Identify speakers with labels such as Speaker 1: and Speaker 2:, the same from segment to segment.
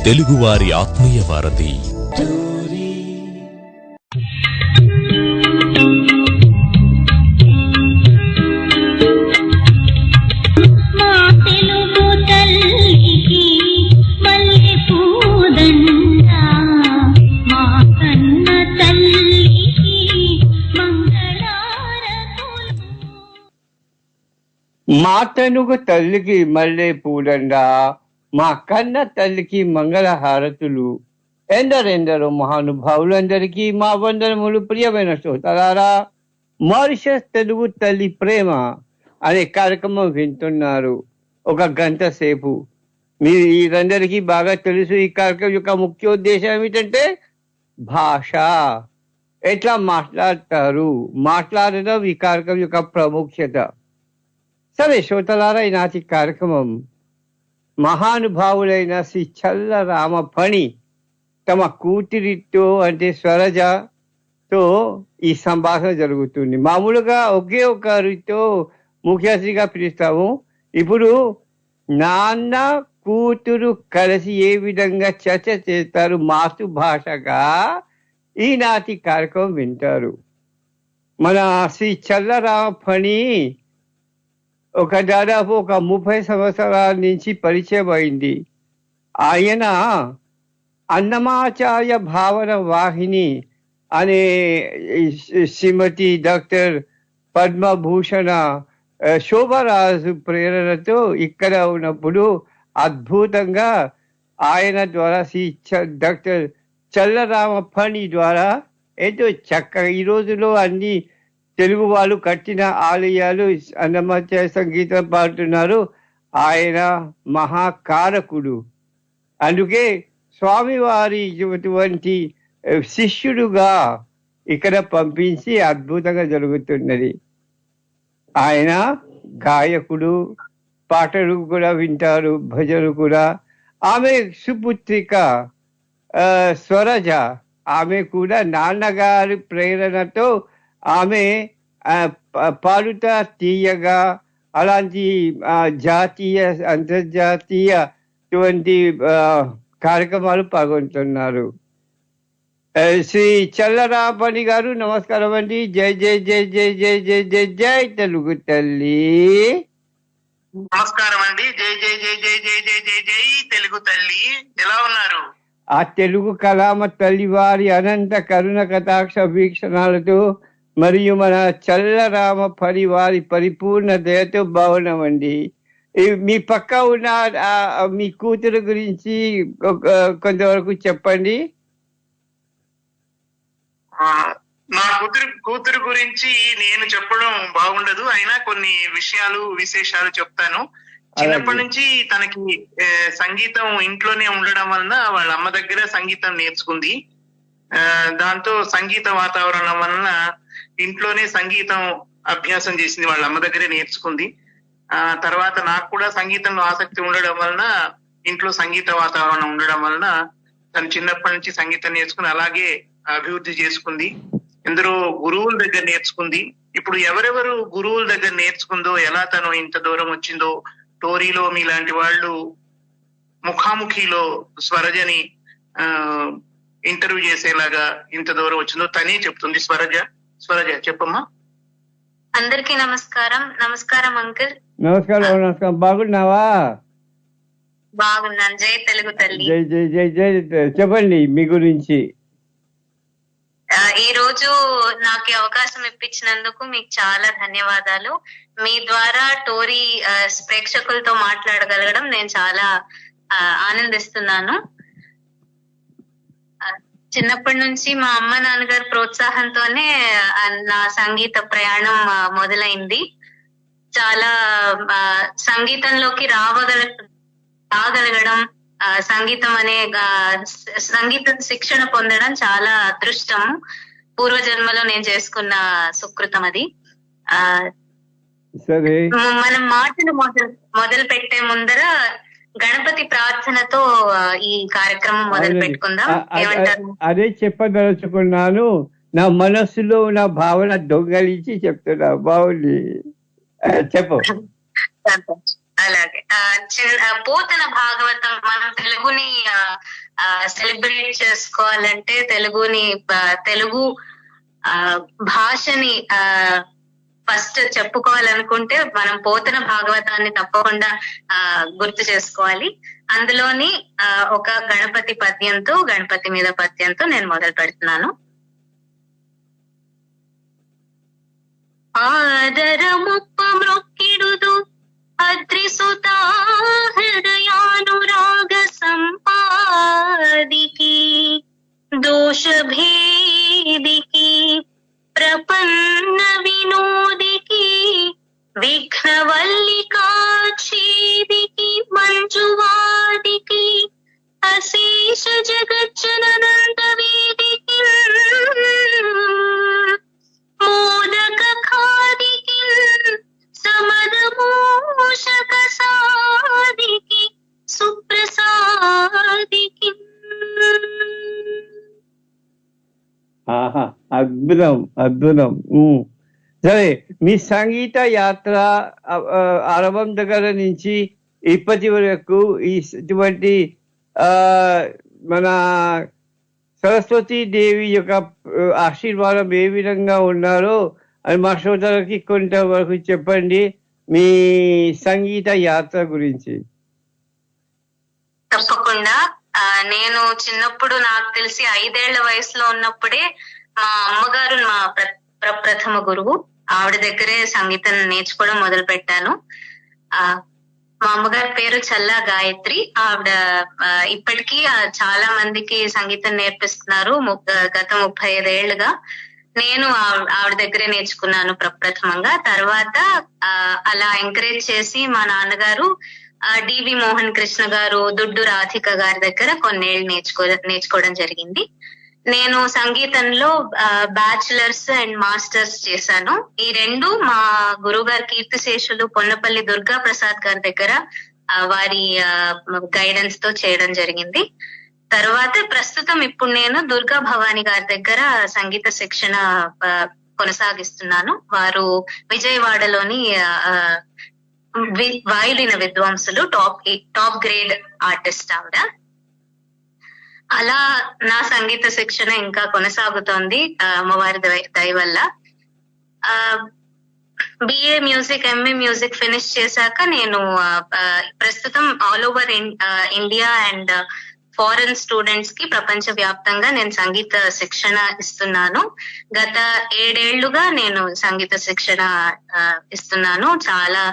Speaker 1: తెలుగువారి ఆత్మీయ వారధి.
Speaker 2: మా తెనుగు తల్లికి మల్లె పూలండా, మా కన్న తల్లికి మంగళ హారతులు. ఎందరెందరో మహానుభావులందరికీ మా వందనములు. ప్రియమైన శ్రోతలారా, మారిషస్ తెలుగు తల్లి ప్రేమ అనే కార్యక్రమం వింటున్నారు. ఒక గంట సేపు మీరందరికీ బాగా తెలుసు. ఈ కార్యక్రమం యొక్క ముఖ్యోద్దేశం ఏమిటంటే భాష, ఎట్లా మాట్లాడతారు, మాట్లాడడం ఈ కార్యక్రమం యొక్క ప్రాముఖ్యత. సరే శ్రోతలారా, ఈనాటి కార్యక్రమం మహానుభావులైన శ్రీ చల్ల రామఫణి తమ కూతురితో అంటే స్వరజతో ఈ సంభాషణ జరుగుతుంది. మామూలుగా ఒకే ఒకరితో ముఖ్య అతిథిగా పిలుస్తాము. ఇప్పుడు నాన్న కూతురు కలిసి ఏ విధంగా చర్చ చేస్తారు మాతృభాషగా, ఈనాటి కార్యక్రమం వింటారు. మన శ్రీ చల్ల రామఫణి దాదాపు 30 సంవత్సరాల నుంచి పరిచయం అయింది. ఆయన అన్నమాచార్య భావన వాహిని అనే శ్రీమతి డాక్టర్ పద్మభూషణ శోభరాజు ప్రేరణతో ఇక్కడ ఉన్నప్పుడు అద్భుతంగా ఆయన ద్వారా డాక్టర్ చల్లరామఫణి ద్వారా ఎంతో చక్కగా ఈ రోజులో అన్ని తెలుగు వాళ్ళు కట్టిన ఆలయాలు అన్నమాచార్య సంగీతం పాడుతున్నారు. ఆయన మహాకారకుడు. అందుకే స్వామివారి ఇటువంటి శిష్యుడుగా ఇక్కడ పంపించి అద్భుతంగా జరుగుతున్నది. ఆయన గాయకుడు, పాటలు కూడా వింటారు, భజనలు కూడా. ఆమె సుపుత్రిక స్వరజ, ఆమె కూడా నాన్నగారి ప్రేరణతో ఆమె పాడుతా తీయగా అలాంటి జాతీయ అంతర్జాతీయ కార్యక్రమాలు పాల్గొంటున్నారు. శ్రీ చల్లరామఫణి గారు నమస్కారం అండి. జై జై జై జై జై జై జై జై తెలుగు తల్లి.
Speaker 3: నమస్కారం అండి. జై జై జై జై జై జై జై జై తెలుగు తల్లి. ఎలా ఉన్నారు?
Speaker 2: ఆ తెలుగు కళామ తల్లి వారి అనంత కరుణ కటాక్ష వీక్షణాలతో మరియు మన చల్లరామఫణి వారి పరిపూర్ణ దయతో బాగున్నామండి. మీ పక్క ఉన్న మీ కూతురు గురించి కొంతవరకు చెప్పండి.
Speaker 3: నా కూతురు గురించి నేను చెప్పడం బాగుండదు, అయినా కొన్ని విశేషాలు చెప్తాను. చిన్నప్పటి నుంచి తనకి సంగీతం ఇంట్లోనే ఉండడం వలన వాళ్ళ అమ్మ దగ్గర సంగీతం నేర్చుకుంది. దాంతో సంగీత వాతావరణం వలన ఇంట్లోనే సంగీతం అభ్యాసం చేసింది, వాళ్ళ అమ్మ దగ్గరే నేర్చుకుంది. తర్వాత నాకు కూడా సంగీతంలో ఆసక్తి ఉండడం వలన, ఇంట్లో సంగీత వాతావరణం ఉండడం వలన తను చిన్నప్పటి నుంచి సంగీతం నేర్చుకుని అలాగే అభివృద్ధి చేసుకుంది. ఎందరో గురువుల దగ్గర నేర్చుకుంది. ఇప్పుడు ఎవరెవరు గురువుల దగ్గర నేర్చుకుందో, ఎలా తను ఇంత దూరం వచ్చిందో, టోరీలో మీలాంటి వాళ్ళు ముఖాముఖిలో స్వరజని ఇంటర్వ్యూ చేసేలాగా ఇంత దూరం వచ్చిందో తనే చెప్తుంది. స్వరజ చెప్పమ్మా.
Speaker 4: అందరికీ నమస్కారం. నమస్కారం అంకుల్.
Speaker 2: నమస్కారం. బాగున్నావా?
Speaker 4: బాగున్నాను. జై తెలుగు తల్లి.
Speaker 2: జై జై జై జై. చెప్పండి మీ గురించి.
Speaker 4: ఈ రోజు నాకు అవకాశం ఇప్పించినందుకు మీకు చాలా ధన్యవాదాలు. మీ ద్వారా టోరీ ప్రేక్షకులతో మాట్లాడగలగడం నేను చాలా ఆనందిస్తున్నాను. చిన్నప్పటి నుంచి మా అమ్మ నాన్నగారి ప్రోత్సాహంతోనే నా సంగీత ప్రయాణం మొదలైంది. చాలా సంగీతంలోకి రాగలగడం, సంగీతం అనే సంగీత శిక్షణ పొందడం చాలా అదృష్టం. పూర్వజన్మలో నేను చేసుకున్న సుకృతం అది. మనం మాటలు మొదలు పెట్టే ముందర గణపతి ప్రార్థనతో ఈ కార్యక్రమం మొదలు పెట్టుకుందాం. ఏమంటారు?
Speaker 2: అదే చెప్పదలుచుకున్నాను. నా మనస్సులో నా భావన దొంగలించి చెప్తున్నా. బాగుంది, చెప్పు.
Speaker 4: అలాగే పోతన భాగవతం మనం తెలుగుని సెలబ్రేట్ చేసుకోవాలంటే తెలుగు భాషని ఫస్ట్ చెప్పుకోవాలనుకుంటే మనం పోతన భాగవతాన్ని తప్పకుండా గుర్తు చేసుకోవాలి. అందులోని ఒక గణపతి మీద పద్యంతో నేను మొదలు పెడుతున్నాను. ఆదరముప్ప మ్రొక్కిడుదు అద్రిసుతా హృదయానురాగ సంపాదికి దోషభేదికి ప్రపన్న వినోదికి విఘ్నవల్లికాఛేదికి మంజువాదికి అశేష జగజ్జననంద వేదికి మోదక ఖాదికి సమదమోషక సాదికి సుప్రసాదికి.
Speaker 2: ఆహా, అద్భుతం. సరే, మీ సంగీత యాత్ర ఆరంభం దగ్గర నుంచి ఇప్పటి వరకు ఇటువంటి మన సరస్వతీ దేవి యొక్క ఆశీర్వాదం ఏ విధంగా ఉన్నారో అని మా శ్రోతలకి కొంతవరకు చెప్పండి, మీ సంగీత యాత్ర గురించి.
Speaker 4: తప్పకుండా. నేను చిన్నప్పుడు నాకు తెలిసి 5 ఏళ్ల వయసులో ఉన్నప్పుడే మా అమ్మగారు మా ప్రప్రథమ గురువు, ఆవిడ దగ్గరే సంగీతం నేర్చుకోవడం మొదలు పెట్టాను. మా అమ్మగారి పేరు చల్లా గాయత్రి. ఆవిడ ఇప్పటికీ చాలా మందికి సంగీతం నేర్పిస్తున్నారు. గత 35 ఏళ్లుగా నేను ఆవిడ దగ్గరే నేర్చుకున్నాను ప్రప్రథమంగా. తర్వాత అలా ఎంకరేజ్ చేసి మా నాన్నగారు డివి మోహన్ కృష్ణ గారు, దుడ్డు రాధిక గారి దగ్గర కొన్నేళ్ళు నేర్చుకోవడం జరిగింది. నేను సంగీతంలో బ్యాచిలర్స్ అండ్ మాస్టర్స్ చేశాను. ఈ రెండు మా గురువు గారు కీర్తిశేషులు పొన్నపల్లి దుర్గా ప్రసాద్ గారి దగ్గర వారి గైడెన్స్ తో చేయడం జరిగింది. తర్వాత ప్రస్తుతం ఇప్పుడు నేను దుర్గా భవాని గారి దగ్గర సంగీత శిక్షణ కొనసాగిస్తున్నాను. వారు విజయవాడలోని వాయులిన విద్వాంసులు, టాప్ గ్రేడ్ ఆర్టిస్ట్ ఆవిడ. అలా నా సంగీత శిక్షణ ఇంకా కొనసాగుతోంది అమ్మవారి దయ వల్ల. BA music, MA music finish చేశాక నేను ప్రస్తుతం all over India and foreign students కి ప్రపంచ వ్యాప్తంగా నేను సంగీత శిక్షణ ఇస్తున్నాను. గత 7 ఏళ్లుగా నేను సంగీత శిక్షణ ఇస్తున్నాను. చాలా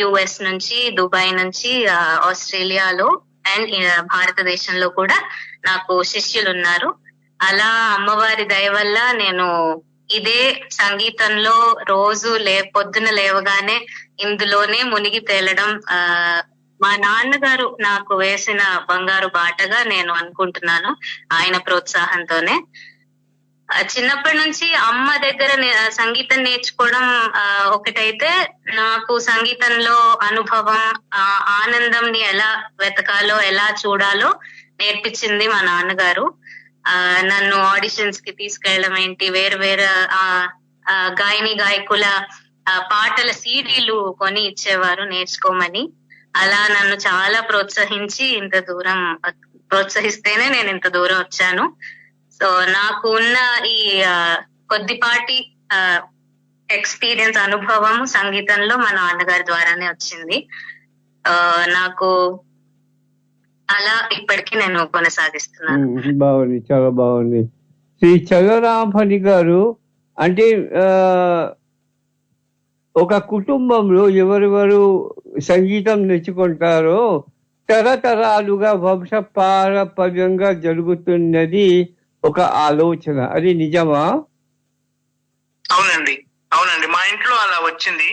Speaker 4: యుఎస్ నుంచి, దుబాయ్ నుంచి, ఆస్ట్రేలియాలో అండ్ భారతదేశంలో కూడా నాకు శిష్యులు ఉన్నారు. అలా అమ్మవారి దయ వల్ల నేను ఇదే సంగీతంలో రోజు పొద్దున లేవగానే ఇందులోనే మునిగి తేలడం మా నాన్నగారు నాకు వేసిన బంగారు బాటగా నేను అనుకుంటున్నాను. ఆయన ప్రోత్సాహంతోనే. చిన్నప్పటి నుంచి అమ్మ దగ్గర సంగీతం నేర్చుకోవడం ఒకటైతే, నాకు సంగీతంలో అనుభవం, ఆనందం ని ఎలా వెతకాలో, ఎలా చూడాలో నేర్పించింది మా నాన్నగారు. నన్ను ఆడిషన్స్ కి తీసుకెళ్లడం ఏంటి, వేరు గాయకుల పాటల సీడీలు కొని ఇచ్చేవారు నేర్చుకోమని. అలా నన్ను చాలా ప్రోత్సహిస్తేనే నేను ఇంత దూరం వచ్చాను. సో నాకు ఉన్న ఈ కొద్దిపాటి ఎక్స్పీరియన్స్, అనుభవం సంగీతంలో మా నాన్నగారి ద్వారానే వచ్చింది. నాకు అలా ఇప్పటికీ నేను కొనసాగిస్తున్నాను.
Speaker 2: బాగుంది, చాలా బాగుంది. శ్రీ చల్లరామఫణి గారు, అంటే ఒక కుటుంబంలో ఎవరెవరు సంగీతం నేర్చుకుంటారో తరతరాలుగా వంశపారపర్యంగా జరుగుతున్నది ఒక ఆలోచన. అది నిజమా?
Speaker 3: అవునండి. మా ఇంట్లో అలా వచ్చింది.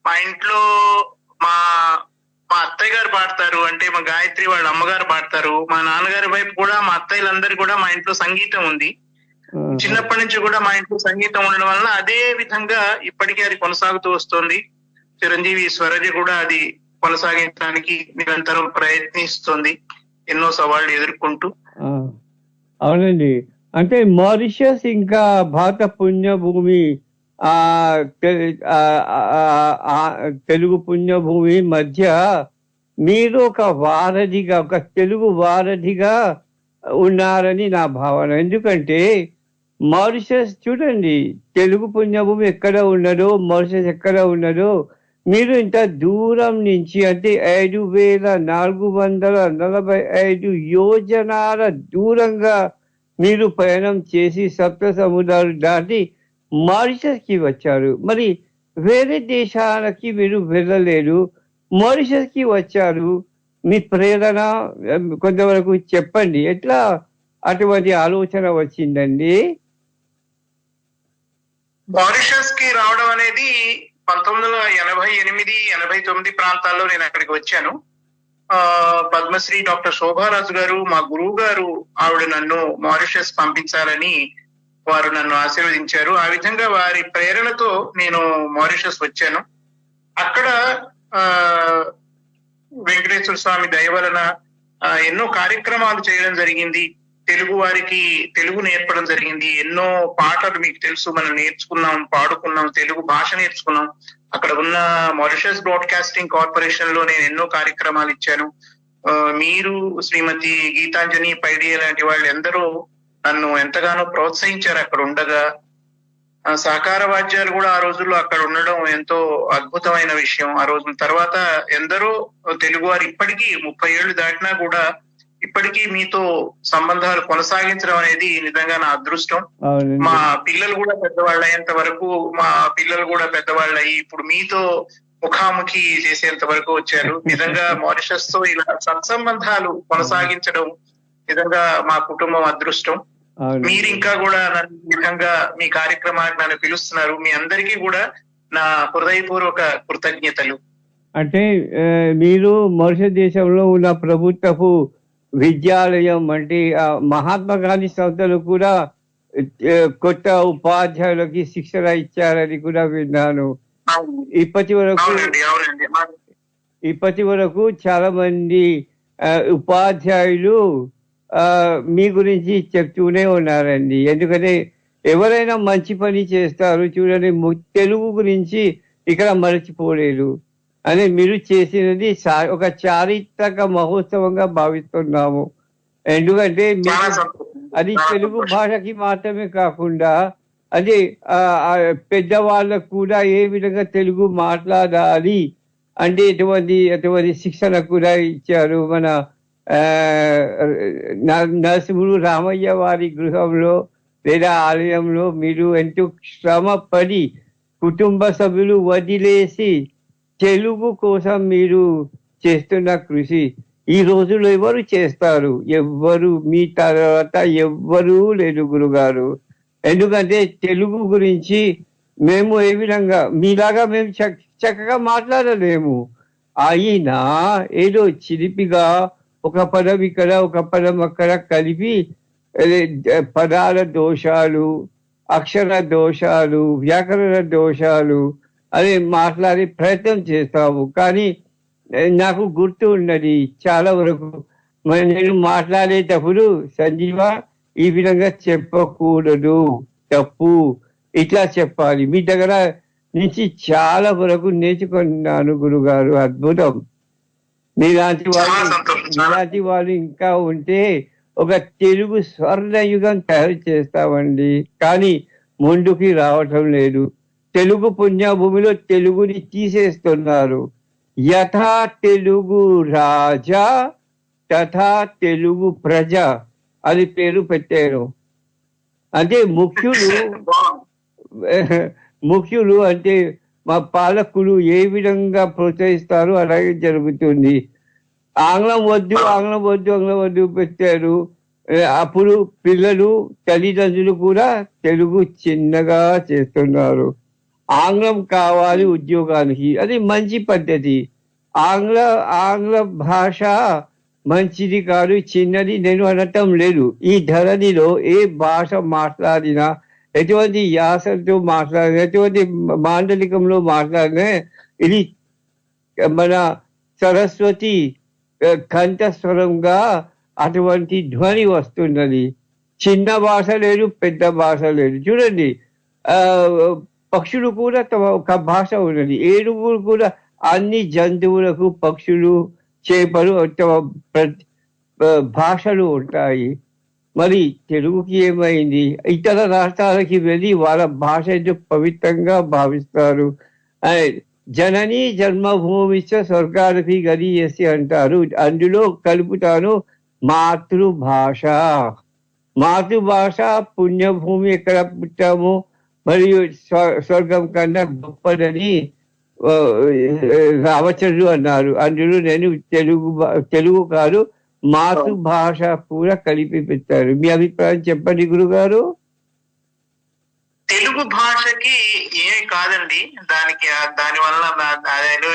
Speaker 3: మా ఇంట్లో మా అత్తయ్య గారు పాడతారు, అంటే మా గాయత్రి వాళ్ళ అమ్మగారు పాడతారు. మా నాన్నగారి వైపు కూడా మా అత్తయ్యలందరూ కూడా మా ఇంట్లో సంగీతం ఉంది. చిన్నప్పటి నుంచి కూడా మా ఇంట్లో సంగీతం ఉండడం వల్ల అదే విధంగా ఇప్పటికీ అది కొనసాగుతూ వస్తుంది. చిరంజీవి స్వరజ కూడా అది కొనసాగించడానికి నిరంతరం ప్రయత్నిస్తుంది, ఎన్నో సవాళ్లు ఎదుర్కొంటూ.
Speaker 2: అవునండి. అంటే మారిషస్ ఇంకా భారత పుణ్యభూమి ఆ తెలుగు పుణ్యభూమి మధ్య మీరు ఒక వారధిగా, ఒక తెలుగు వారధిగా ఉన్నారని నా భావన. ఎందుకంటే మారిషస్ చూడండి, తెలుగు పుణ్యభూమి ఎక్కడ ఉన్నదో, మారిషస్ ఎక్కడ ఉన్నదో, మీరు ఇంత దూరం నుంచి అంటే 5445 యోజనాల దూరంగా మీరు ప్రయాణం చేసి సప్త సముద్రాలు దాటి మారిషస్ కి వచ్చారు. మరి వేరే దేశాలకి మీరు వెళ్ళలేదు, మారిషస్ కి వచ్చారు. మీ ప్రేరణ కొంతవరకు చెప్పండి, ఎట్లా అటువంటి ఆలోచన వచ్చిందండి?
Speaker 3: మారిషస్ కి రావడం అనేది 1988-89 ప్రాంతాల్లో నేను అక్కడికి వచ్చాను. పద్మశ్రీ డాక్టర్ శోభారాజు గారు, మా గురువు గారు, ఆవిడ నన్ను మారిషస్ పంపించాలని వారు నన్ను ఆశీర్వదించారు. ఆ విధంగా వారి ప్రేరణతో నేను మారిషస్ వచ్చాను. అక్కడ వెంకటేశ్వర స్వామి దయ వలన ఎన్నో కార్యక్రమాలు చేయడం జరిగింది. తెలుగు వారికి తెలుగు నేర్పడం జరిగింది. ఎన్నో పాటలు మీకు తెలుసు మనం నేర్చుకున్నాం, పాడుకున్నాం, తెలుగు భాష నేర్చుకున్నాం. అక్కడ ఉన్న మారిషస్ బ్రాడ్కాస్టింగ్ కార్పొరేషన్ లో నేను ఎన్నో కార్యక్రమాలు ఇచ్చాను. మీరు శ్రీమతి గీతాంజలి పైడియ లాంటి వాళ్ళు ఎందరో నన్ను ఎంతగానో ప్రోత్సహించారు అక్కడ ఉండగా. సహకార వాద్యాలు కూడా ఆ రోజుల్లో అక్కడ ఉండడం ఎంతో అద్భుతమైన విషయం. ఆ రోజుల తర్వాత ఎందరో తెలుగు వారు ఇప్పటికీ 30 ఏళ్ళు దాటినా కూడా ఇప్పటికీ మీతో సంబంధాలు కొనసాగించడం అనేది నిజంగా నా అదృష్టం. మా పిల్లలు కూడా పెద్దవాళ్ళు అయ్యేంత వరకు, మా పిల్లలు కూడా పెద్దవాళ్ళు అయ్యి ఇప్పుడు మీతో ముఖాముఖి చేసేంత వరకు వచ్చారు. నిజంగా మారిషస్ తో ఇలా సత్సంబంధాలు కొనసాగించడం నిజంగా మా కుటుంబం అదృష్టం. మీరు ఇంకా కూడా నన్ను విధంగా మీ కార్యక్రమానికి నన్ను పిలుస్తున్నారు. మీ అందరికీ కూడా నా హృదయపూర్వక కృతజ్ఞతలు.
Speaker 2: అంటే మీరు మారిషస్ దేశంలో ఉన్న ప్రభుత్వపు విద్యాలయం అంటే మహాత్మా గాంధీ సంస్థలు కూడా కొత్త ఉపాధ్యాయులకి శిక్షణ ఇచ్చారని కూడా విన్నాను. ఇప్పటి వరకు చాలా మంది ఉపాధ్యాయులు మీ గురించి చెప్తూనే ఉన్నారండి. ఎందుకంటే ఎవరైనా మంచి పని చేస్తారు చూడండి, తెలుగు గురించి ఇక్కడ మరచిపోలేదు అని మీరు చేసినది ఒక చారిత్రక మహోత్సవంగా భావిస్తున్నాము. ఎందుకంటే అది తెలుగు భాషకి మాత్రమే కాకుండా అది పెద్దవాళ్ళకు కూడా ఏ విధంగా తెలుగు మాట్లాడాలి అంటే అటువంటి శిక్షణ కూడా ఇచ్చారు. మన నరసింహుడు రామయ్య వారి గృహంలో లేదా ఆలయంలో మీరు ఎంతో శ్రమ పడి కుటుంబ సభ్యులు వదిలేసి తెలుగు కోసం మీరు చేస్తున్న కృషి ఈ రోజుల్లో ఎవరు చేస్తారు? ఎవ్వరు మీ తర్వాత ఎవ్వరూ లేదు గురుగారు. ఎందుకంటే తెలుగు గురించి మేము ఏ విధంగా మీలాగా మేము చక్కగా మాట్లాడలేము. అయినా ఏదో చిలిపిగా ఒక పదం ఇక్కడ ఒక పదం అక్కడ కలిపి పదాల దోషాలు, అక్షర దోషాలు, వ్యాకరణ దోషాలు అని మాట్లాడే ప్రయత్నం చేస్తాము. కానీ నాకు గుర్తు ఉన్నది చాలా వరకు నేను మాట్లాడేటప్పుడు, సంజీవ ఈ విధంగా చెప్పకూడదు, తప్పు, ఇట్లా చెప్పాలి. మీ దగ్గర నుంచి చాలా వరకు నేర్చుకున్నాను గురుగారు. అద్భుతం. మీలాంటి వాళ్ళు ఇంకా ఉంటే ఒక తెలుగు స్వర్ణయుగం తయారు చేస్తామండి. కానీ ముందుకి రావటం లేదు. తెలుగు పుణ్యభూమిలో తెలుగుని తీసేస్తున్నారు. యథా తెలుగు రాజా తథా తెలుగు ప్రజ అని పేరు పెట్టారు. అంటే ముఖ్యులు అంటే మా పాలకులు ఏ విధంగా ప్రోత్సహిస్తారో అలాగే జరుగుతుంది. ఆంగ్లం వద్దు పెట్టారు. అప్పుడు పిల్లలు తల్లిదండ్రులు కూడా తెలుగు చిన్నగా చేస్తున్నారు. ఆంగ్లం కావాలి ఉద్యోగానికి, అది మంచి పద్ధతి. ఆంగ్ల భాష మంచిది కాదు, చిన్నది నేను అనటం లేదు. ఈ ధరణిలో ఏ భాష మాట్లాడినా, ఎటువంటి యాసతో మాట్లాడినా, ఎటువంటి మాండలికంలో మాట్లాడినా ఇది మన సరస్వతి కంఠస్వరంగా అటువంటి ధ్వని వస్తున్నది. చిన్న భాష లేదు, పెద్ద భాష లేదు. చూడండి, పక్షులు కూడా తమ ఒక భాష ఉన్నది. ఏనుగులు కూడా అన్ని జంతువులకు పక్షులు చేపలు తమ భాషలు ఉంటాయి. మరి తెలుగుకి ఏమైంది? ఇతర రాష్ట్రాలకి వెళ్ళి వాళ్ళ భాష పవిత్రంగా భావిస్తారు. జనని జన్మభూమిశ్చ స్వర్గానికి గరీయసి అంటారు. అందులో కలుపుతాను మాతృభాష. మాతృభాష పుణ్యభూమి ఎక్కడ పుట్టాము మరియు స్వర్గం కన్నా గొప్పదని రామచంద్రుడు అన్నారు. అందులో నేను తెలుగు కాదు మాతృభాష కూడా కలిపి పెట్టారు. మీ అభిప్రాయం చెప్పండి గురుగారు.
Speaker 3: తెలుగు భాషకి ఏమి కాదండి, దాని వల్ల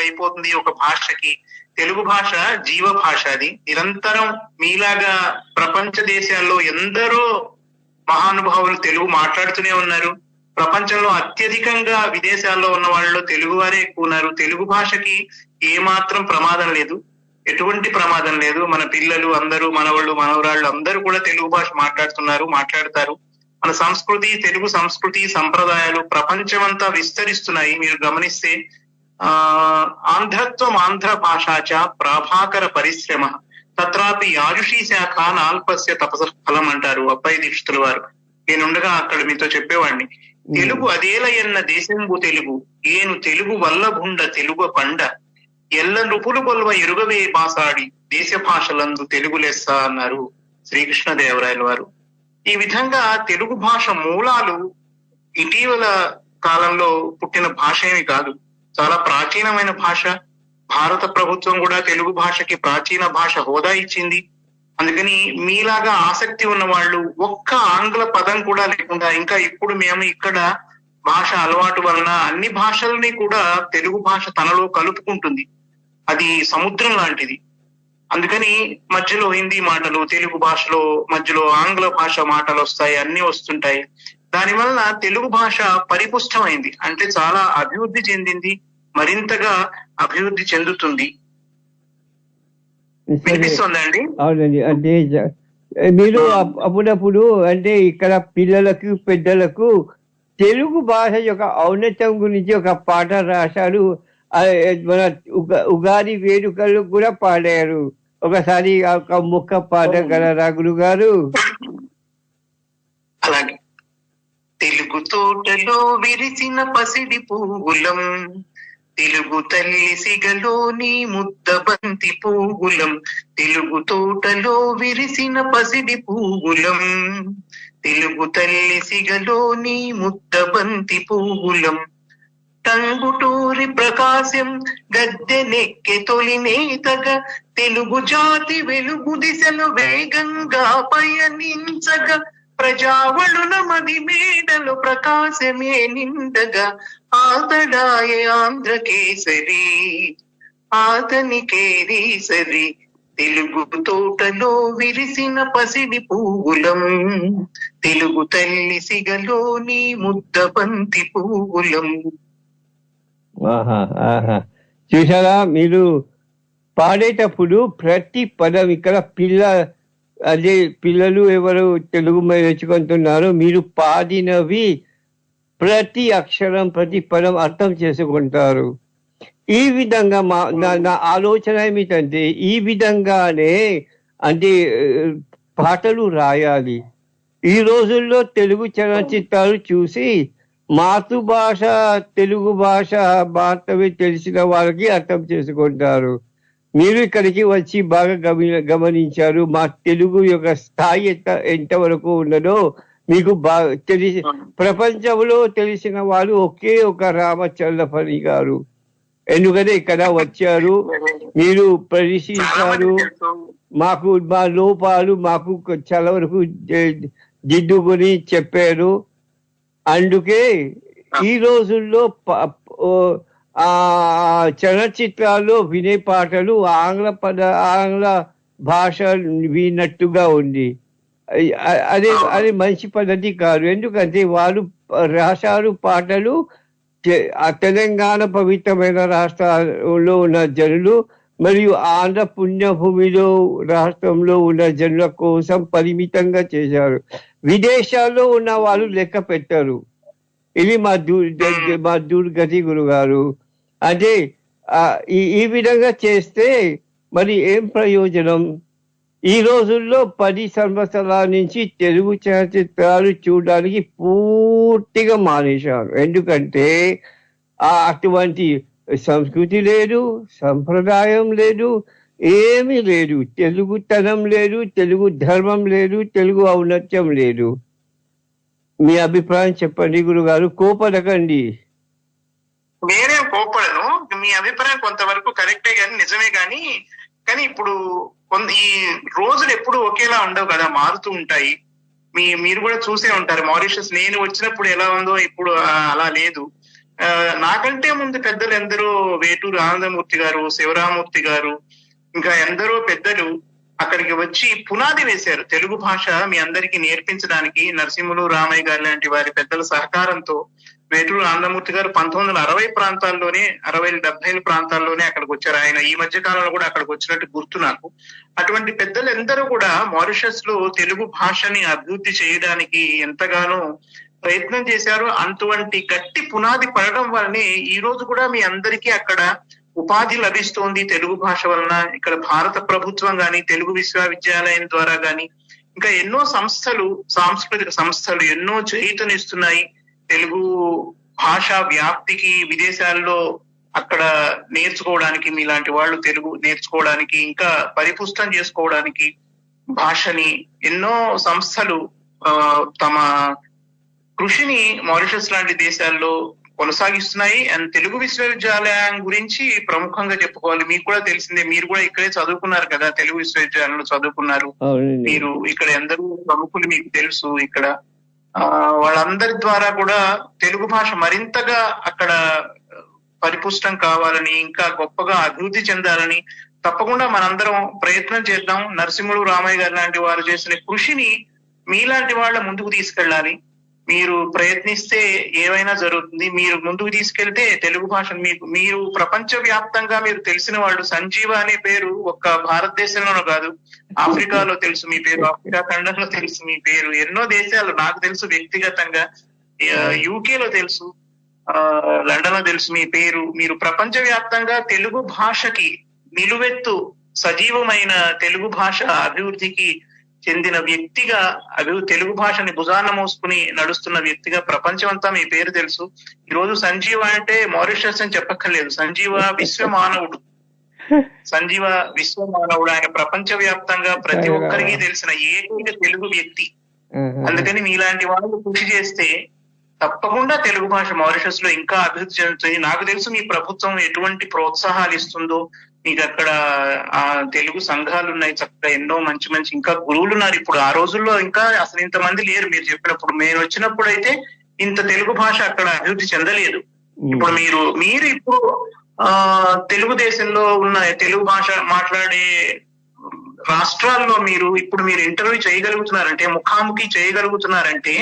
Speaker 3: అయిపోతుంది. ఒక భాషకి తెలుగు భాష జీవ భాష. అది నిరంతరం మీలాగా ప్రపంచ దేశాల్లో ఎందరో మహానుభావులు తెలుగు మాట్లాడుతూనే ఉన్నారు. ప్రపంచంలో అత్యధికంగా విదేశాల్లో ఉన్న వాళ్ళలో తెలుగు వారే ఎక్కువ ఉన్నారు. తెలుగు భాషకి ఏమాత్రం ప్రమాదం లేదు, ఎటువంటి ప్రమాదం లేదు. మన పిల్లలు అందరూ, మనవాళ్ళు మనవరాళ్ళు అందరూ కూడా తెలుగు భాష మాట్లాడతారు. మన సంస్కృతి, తెలుగు సంస్కృతి సంప్రదాయాలు ప్రపంచమంతా విస్తరిస్తున్నాయి. మీరు గమనిస్తే ఆంధ్రత్వం ఆంధ్ర భాషాచ ప్రాభాకర పరిశ్రమ తత్రాపి యాజుషీ శాఖ నాల్పస్య తపస ఫలం అంటారు అబ్బాయి దీక్షితుల వారు. నేనుండగా అక్కడ మీతో చెప్పేవాడిని. తెలుగు అదేలయన్న దేశంబు తెలుగు ఏను తెలుగు వల్లభుండ తెలుగు పండ ఎల్ల నృపులు కొల్వ ఎరుగవే బాసాడి దేశ భాషలందు తెలుగు లెస్స అన్నారు శ్రీకృష్ణదేవరాయల వారు. ఈ విధంగా తెలుగు భాష మూలాలు ఇటీవల కాలంలో పుట్టిన భాష ఏమి కాదు, చాలా ప్రాచీనమైన భాష. భారత ప్రభుత్వం కూడా తెలుగు భాషకి ప్రాచీన భాష హోదా ఇచ్చింది. అందుకని మీలాగా ఆసక్తి ఉన్న వాళ్ళు ఒక్క ఆంగ్ల పదం కూడా లేకుండా, ఇంకా ఇప్పుడు మేము ఇక్కడ భాష అలవాటు వలన అన్ని భాషల్ని కూడా తెలుగు భాష తనలో కలుపుకుంటుంది. అది సముద్రం లాంటిది. అందుకని మధ్యలో హిందీ మాటలు, తెలుగు భాషలో మధ్యలో ఆంగ్ల భాష మాటలు వస్తాయి, అన్ని వస్తుంటాయి. దానివల్ల తెలుగు భాష పరిపుష్టమైంది, అంటే చాలా అభివృద్ధి చెందింది, మరింతగా అభివృద్ధి చెందుతుంది. వినిపిస్తుందండి?
Speaker 2: అవునండి. అంటే మీరు అప్పుడప్పుడు అంటే ఇక్కడ పిల్లలకు పెద్దలకు తెలుగు భాష యొక్క ఔన్నత్యం గురించి ఒక పాట రాశారు. మన ఉగాది వేడుకలు కూడా పాడారు. ఒకసారి ఒక ముక్క పాడగలరా గురుగారు?
Speaker 3: అలాగే. తెలుగు తోటలో విరిసిన పసిడి పువ్వులం, తెలుగు తల్లి సిగలోని ముద్దబంతి పువ్వులం, తెలుగు తోటలో విరిసిన పసిడి పువ్వులం, తెలుగు తల్లి సిగలోని ముద్దబంతి పువ్వులం, టంగుటూరి ప్రకాశం గద్దెనెక్కె తొలి నేతగా తెలుగు జాతి వెలుగు దిశలో వేగంగా పయనించగా ప్రజావళుల మది మేడలు ప్రకాశమే నిండగా ఆతడాయే ఆంధ్రకేసరి ఆతనికేరీసరి తెలుగు తోటలో విరిసిన పసిడి పువ్వులం, తెలుగు తల్లి సిగలోని ముద్దబంతి పువ్వులం.
Speaker 2: చూసారా, మీరు పాడేటప్పుడు ప్రతి పదం ఇక్కడ పిల్లలు ఎవరు తెలుగు నేర్చుకుంటున్నారో మీరు పాడినవి ప్రతి అక్షరం ప్రతి పదం అర్థం చేసుకుంటారు. ఈ విధంగా నా ఆలోచన ఏమిటంటే ఈ విధంగానే అంటే పాటలు రాయాలి. ఈ రోజుల్లో తెలుగు చలనచిత్రాలు చూసి మాతృభాష తెలుగు భాష మాత్రమే తెలిసిన వాళ్ళకి అర్థం చేసుకుంటారు. మీరు ఇక్కడికి వచ్చి బాగా గమనించారు. మా తెలుగు యొక్క స్థాయి ఎంతవరకు ఉన్నదో మీకు బాగా ప్రపంచంలో తెలిసిన వాళ్ళు ఒకే ఒక రామచంద్రపని గారు. ఎందుకంటే ఇక్కడ వచ్చారు, మీరు పరిశీలించారు, మాకు మా లోపాలు మాకు చాలా వరకు దిద్దుకొని చెప్పారు. అందుకే ఈ రోజుల్లో చలనచిత్రాల్లో వినే పాటలు ఆంగ్ల భాష వినట్టుగా ఉంది. అది మంచి పద్ధతి కాదు. ఎందుకంటే వాళ్ళు రాశారు పాటలు తెలంగాణ పవిత్రమైన రాష్ట్రాల్లో ఉన్న జనులు మరియు ఆంధ్ర పుణ్యభూమిలో రాష్ట్రంలో ఉన్న జనుల కోసం పరిమితంగా చేశారు. విదేశాల్లో ఉన్న వాళ్ళు లెక్క పెట్టారు. ఇది మా దుర్గతి గురుగారు. అంటే ఈ విధంగా చేస్తే మరి ఏం ప్రయోజనం? ఈ రోజుల్లో 10 సంవత్సరాల నుంచి తెలుగు చలచిత్రాలు చూడడానికి పూర్తిగా మానేశారు. ఎందుకంటే అటువంటి సంస్కృతి లేదు, సంప్రదాయం లేదు, ఏమీ లేదు. తెలుగుతనం లేదు, తెలుగు ధర్మం లేదు, తెలుగు ఔన్నత్యం లేదు. మీ అభిప్రాయం చెప్పండి గురుగారు, కోపడకండి.
Speaker 3: నేనేం కోపడను. మీ అభిప్రాయం కొంతవరకు కరెక్టే గాని నిజమే గాని ఇప్పుడు ఈ రోజులు ఎప్పుడు ఒకేలా ఉండవు కదా, మారుతూ ఉంటాయి. మీరు కూడా చూసే ఉంటారు మారిషస్ నేను వచ్చినప్పుడు ఎలా ఉందో ఇప్పుడు అలా లేదు. నాకంటే ముందు పెద్దలు ఎందరో, వేటూరు ఆనందమూర్తి గారు, శివరామూర్తి గారు, ఇంకా ఎందరో పెద్దలు అక్కడికి వచ్చి పునాది వేశారు. తెలుగు భాష మీ అందరికీ నేర్పించడానికి నరసింహులు, రామయ్య గారు లాంటి వారి పెద్దల సహకారంతో వేటూరు ఆనందమూర్తి గారు 1960 ప్రాంతాల్లోనే 60-70 ప్రాంతాల్లోనే అక్కడికి వచ్చారు. ఆయన ఈ మధ్య కాలంలో కూడా అక్కడికి వచ్చినట్టు గుర్తు నాకు. అటువంటి పెద్దలు ఎందరూ కూడా మారిషస్ లో తెలుగు భాషని అభివృద్ధి చేయడానికి ఎంతగానో ప్రయత్నం చేశారు. అటువంటి గట్టి పునాది పడడం వల్లనే ఈ రోజు కూడా మీ అందరికీ అక్కడ ఉపాధి లభిస్తోంది తెలుగు భాష వలన. ఇక్కడ భారత ప్రభుత్వం గాని, తెలుగు విశ్వవిద్యాలయం ద్వారా గాని, ఇంకా ఎన్నో సంస్థలు, సాంస్కృతిక సంస్థలు ఎన్నో చేయూతనిస్తున్నాయి తెలుగు భాష వ్యాప్తికి. విదేశాల్లో అక్కడ నేర్చుకోవడానికి, మీలాంటి వాళ్ళు తెలుగు నేర్చుకోవడానికి, ఇంకా పరిపుష్టం చేసుకోవడానికి భాషని ఎన్నో సంస్థలు తమ కృషిని మారిషస్ లాంటి దేశాల్లో కొనసాగిస్తున్నాయి. అండ్ తెలుగు విశ్వవిద్యాలయం గురించి ప్రముఖంగా చెప్పుకోవాలి. మీకు కూడా తెలిసిందే, మీరు కూడా ఇక్కడే చదువుకున్నారు కదా, తెలుగు విశ్వవిద్యాలయంలో చదువుకున్నారు. మీరు ఇక్కడ ఎందరో ప్రముఖులు మీకు తెలుసు. ఇక్కడ వాళ్ళందరి ద్వారా కూడా తెలుగు భాష మరింతగా అక్కడ పరిపుష్టం కావాలని, ఇంకా గొప్పగా అభివృద్ధి చెందాలని తప్పకుండా మనందరం ప్రయత్నం చేద్దాం. నరసింహులు, రామయ్య గారు లాంటి వారు చేసిన కృషిని మీలాంటి వాళ్ళ ముందుకు తీసుకెళ్ళాలి. మీరు ప్రయత్నిస్తే ఏమైనా జరుగుతుంది. మీరు ముందుకు తీసుకెళ్తే తెలుగు భాషను మీరు ప్రపంచ వ్యాప్తంగా మీరు తెలిసిన వాళ్ళు. సంజీవ అనే పేరు ఒక్క భారతదేశంలోనూ కాదు, ఆఫ్రికాలో తెలుసు మీ పేరు, ఆఫ్రికా ఖండంలో తెలుసు మీ పేరు, ఎన్నో దేశాలు నాకు తెలుసు వ్యక్తిగతంగా, యూకేలో తెలుసు, లండన్ లో తెలుసు మీ పేరు. మీరు ప్రపంచ వ్యాప్తంగా తెలుగు భాషకి నిలువెత్తు సజీవమైన తెలుగు భాష అభివృద్ధికి చెందిన వ్యక్తిగా, తెలుగు భాషని భుజాన మోసుకుని నడుస్తున్న వ్యక్తిగా ప్రపంచం అంతా మీ పేరు తెలుసు. ఈ రోజు సంజీవ అంటే మారిషస్ అని చెప్పక్కర్లేదు, సంజీవ విశ్వమానవుడు. సంజీవ విశ్వమానవుడు, ఆయన ప్రపంచ వ్యాప్తంగా ప్రతి ఒక్కరికి తెలిసిన ఏకైక తెలుగు వ్యక్తి. అందుకని మీలాంటి వాళ్ళు కృషి చేస్తే తప్పకుండా తెలుగు భాష మారిషస్ లో ఇంకా అభివృద్ధి చెందుతుంది. నాకు తెలుసు మీ ప్రభుత్వం ఎటువంటి ప్రోత్సాహాలు ఇస్తుందో. మీకు అక్కడ తెలుగు సంఘాలు ఉన్నాయి, చక్కగా ఎన్నో మంచి మంచి ఇంకా గురువులు ఉన్నారు. ఇప్పుడు ఆ రోజుల్లో ఇంకా అసలు ఇంతమంది లేరు. మీరు చెప్పినప్పుడు, మేము వచ్చినప్పుడు అయితే ఇంత తెలుగు భాష అక్కడ అభివృద్ధి చెందలేదు. ఇప్పుడు మీరు ఇప్పుడు తెలుగుదేశంలో ఉన్న తెలుగు భాష మాట్లాడే రాష్ట్రాల్లో మీరు ఇంటర్వ్యూ చేయగలుగుతున్నారంటే, ముఖాముఖి చేయగలుగుతున్నారంటే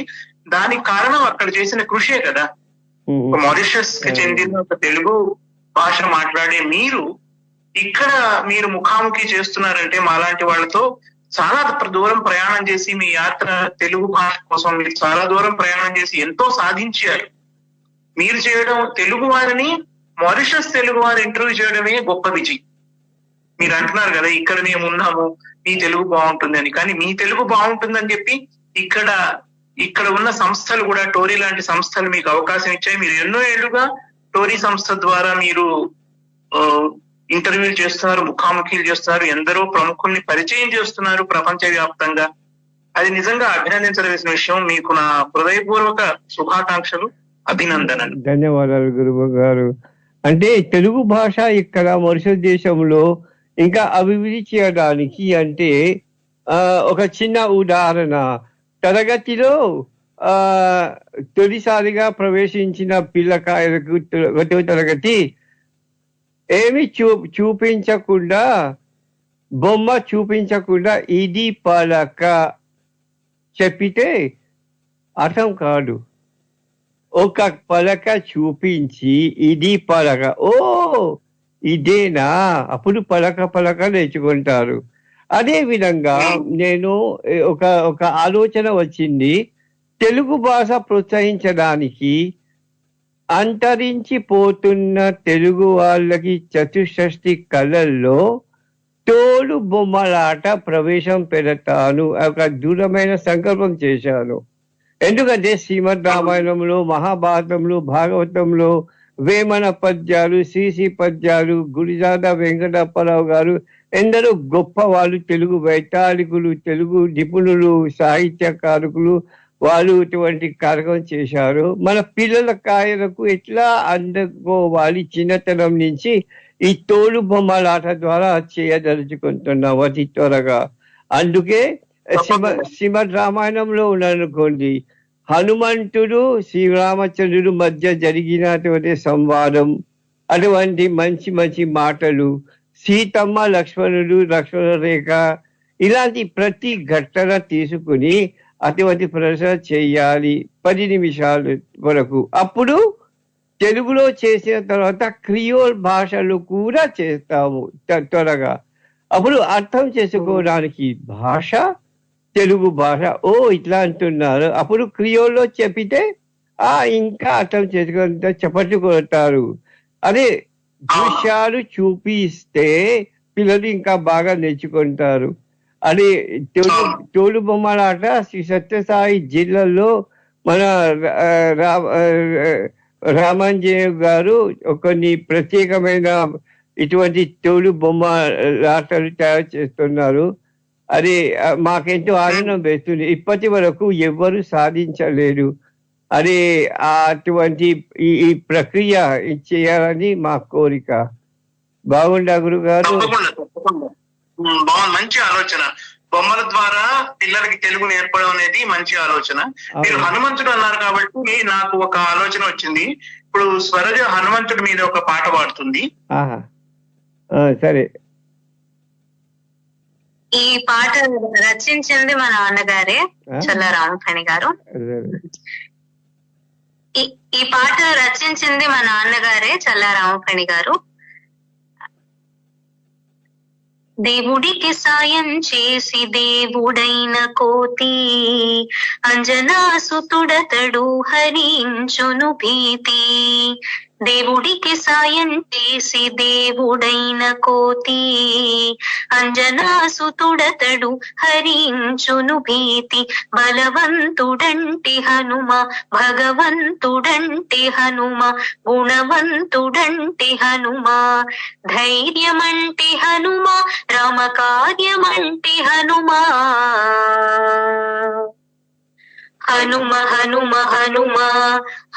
Speaker 3: దానికి కారణం అక్కడ చేసిన కృషే కదా. మారిషస్ కి చెందిన ఒక తెలుగు భాష మాట్లాడే ఇక్కడ మీరు ముఖాముఖి చేస్తున్నారంటే మాలాంటి వాళ్ళతో చాలా దూరం ప్రయాణం చేసి, మీ యాత్ర తెలుగు భాష కోసం మీరు చాలా దూరం ప్రయాణం చేసి ఎంతో సాధించారు. మీరు చేయడం, తెలుగు వారిని మారిషస్ తెలుగు వారు ఇంటర్వ్యూ చేయడమే గొప్ప విజయం. మీరు అంటున్నారు కదా ఇక్కడ మేము ఉన్నాము, మీ తెలుగు బాగుంటుంది అని. కానీ మీ తెలుగు బాగుంటుందని చెప్పి ఇక్కడ ఉన్న సంస్థలు కూడా, టోరీ లాంటి సంస్థలు మీకు అవకాశం ఇచ్చాయి. మీరు ఎన్నో ఏళ్లుగా టోరీ సంస్థ ద్వారా మీరు ఇంటర్వ్యూలు చేస్తున్నారు, ముఖాముఖీలు చేస్తున్నారు, ఎందరో ప్రముఖుల్ని పరిచయం చేస్తున్నారు ప్రపంచ వ్యాప్తంగా. అది నిజంగా అభినందించవలసిన విషయం. మీకు నా హృదయపూర్వక శుభాకాంక్షలు, అభినందనలు.
Speaker 2: ధన్యవాదాలు గురువు గారు. అంటే తెలుగు భాష ఇక్కడ మారిషస్ దేశంలో ఇంకా అభివృద్ధి చేయడానికి అంటే ఒక చిన్న ఉదాహరణ, తరగతిలో తొలిసారిగా ప్రవేశించిన పిల్లకాయలకు ఒకటో తరగతి ఏమి చూపించకుండా, బొమ్మ చూపించకుండా ఇది పలక చెప్పితే అర్థం కాదు. ఒక పలక చూపించి ఇది పలక, ఓ ఇదేనా, అప్పుడు పలక నేర్చుకుంటారు. అదే విధంగా నేను ఒక ఆలోచన వచ్చింది, తెలుగు భాష ప్రోత్సహించడానికి అంతరించిపోతున్న తెలుగు వాళ్ళకి చతుషష్ఠి కళల్లో తోలు బొమ్మలాట ప్రవేశం పెడతాను ఒక దృఢమైన సంకల్పం చేశాను. ఎందుకంటే శ్రీమద్ రామాయణంలో, మహాభారతంలో, భాగవతంలో వేమన పద్యాలు, శ్రీశ్రీ పద్యాలు, గురిజాడ వెంకటప్పరావు గారు ఎందరో గొప్ప వాళ్ళు, తెలుగు వైతాళికులు, తెలుగు నిపుణులు, సాహిత్యకారకులు, వాళ్ళు ఇటువంటి కార్యక్రమం చేశారు. మన పిల్లల కాయలకు ఎట్లా అందుకోవాలి చిన్నతనం నుంచి ఈ తోలు బొమ్మలాట ద్వారా చేయదలుచుకుంటున్నాం అతి త్వరగా. అందుకే శ్రీమద్ రామాయణంలో ఉన్నారనుకోండి, హనుమంతుడు శ్రీరామచంద్రుడు మధ్య జరిగినటువంటి సంవాదం, అటువంటి మంచి మంచి మాటలు, సీతమ్మ లక్ష్మణుడు, లక్ష్మణ రేఖ, ఇలాంటి ప్రతి ఘటన తీసుకుని అటువంటి ప్రదర్శన చేయాలి 10 నిమిషాల వరకు. అప్పుడు తెలుగులో చేసిన తర్వాత క్రియోల్ భాషలు కూడా చేస్తాము త్వరగా. అప్పుడు అర్థం చేసుకోవడానికి భాష, తెలుగు భాష, ఓ ఇట్లా అంటున్నారు. అప్పుడు క్రియోల్లో చెప్పితే ఇంకా అర్థం చేసుకో చప్పట్లు కొడతారు. అదే దృశ్యాలు చూపిస్తే పిల్లలు ఇంకా బాగా నేర్చుకుంటారు. అది తోలు బొమ్మలాట శ్రీ సత్యసాయి జిల్లాలో మన రామాంజనేయ గారు కొన్ని ప్రత్యేకమైన ఇటువంటి తోలు బొమ్మలాటలు తయారు చేస్తున్నారు. అది మాకెంతో ఆనందం వేస్తుంది. ఇప్పటి వరకు ఎవ్వరు సాధించలేరు. అది అటువంటి ఈ ప్రక్రియ చేయాలని మా కోరిక. బాగుండా గురుగారు?
Speaker 3: మంచి ఆలోచన. బొమ్మల ద్వారా పిల్లలకి తెలుగు నేర్పడం అనేది మంచి ఆలోచన. మీరు హనుమంతుడు అన్నారు కాబట్టి నాకు ఒక ఆలోచన వచ్చింది. ఇప్పుడు స్వరజ హనుమంతుడి మీద ఒక పాట పాడుతుంది.
Speaker 2: సరే.
Speaker 4: ఈ పాట రచించింది మా నాన్నగారే, చల్ల రామఫణి గారు. ఈ పాట రచించింది మా నాన్నగారే, చల్ల రామఫణి గారు. దేవుడికి సాయం చేసి దేవుడైన కోతి, అంజనాసుతుడతడు హరించును భీతి. దేవుడికి సాయం చేసి దేవుడైన కోతి, అంజనాసుతుడతడు హరించును భీతి. బలవంతుడంటి హనుమ, భగవంతుడంటి హనుమ, గుణవంతుడంటి హనుమ, ధైర్యమంటి హనుమ, రామకార్యమంటి హనుమ. హనుమ హనుమ హనుమ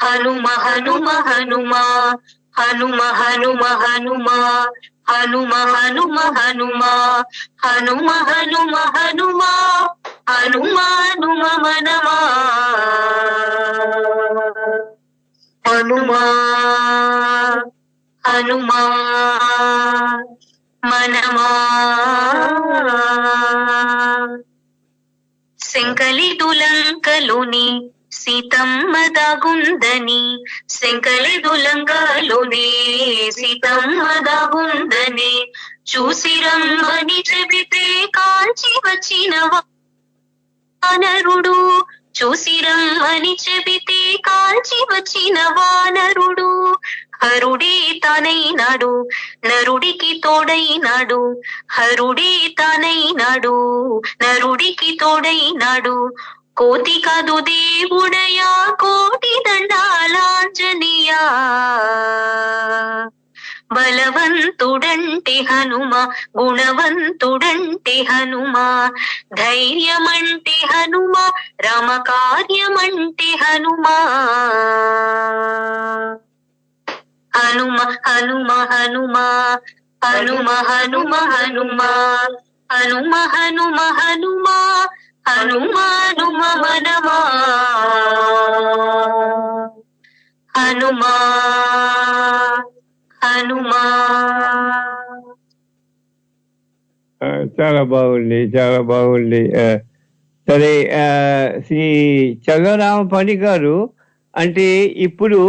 Speaker 4: హనుమ హనుమ హనుమ హనుమ హనుమ హనుమ హనుమ హనుమ హనుమ హనుమ హనుమ హనుమ హనుమ హనుమ మనమా హనుమ హనుమ మనమా. శంకలిదులంకలోని సీతమ్మ దాగుందని, శంకలిదులంకలోనే సీతమ్మ దాగుందని, చూసి రమ్మని చెబితే కాల్చి వచ్చిన వానరుడు, చూసి రమ్మని చెబితే కాల్చి వచ్చిన వానరుడు. హరుడే తానైనాడు, నరుడికి తోడైనాడు, హరుడే తానైనాడు, నరుడికి తోడైనాడు. కోతి కాదు దేవుడయా, కోటి దండాలాంజనేయా. బలవంతుడంటే హనుమ, గుణవంతుడంటే హనుమ, ధైర్యమంటే హనుమ, రామకార్యమంటే హనుమ. హనుమ హనుమ హనుమ హనుమ హనుమ హనుమ హనుమ హనుమ హనుమ హనుమ హనుమ మనమా హనుమ హనుమ.
Speaker 2: చాలా బాగుంది, చాలా బాగుంది. సరే, శ్రీ చల్లరామఫణి గారు, అంటే ఇప్పుడు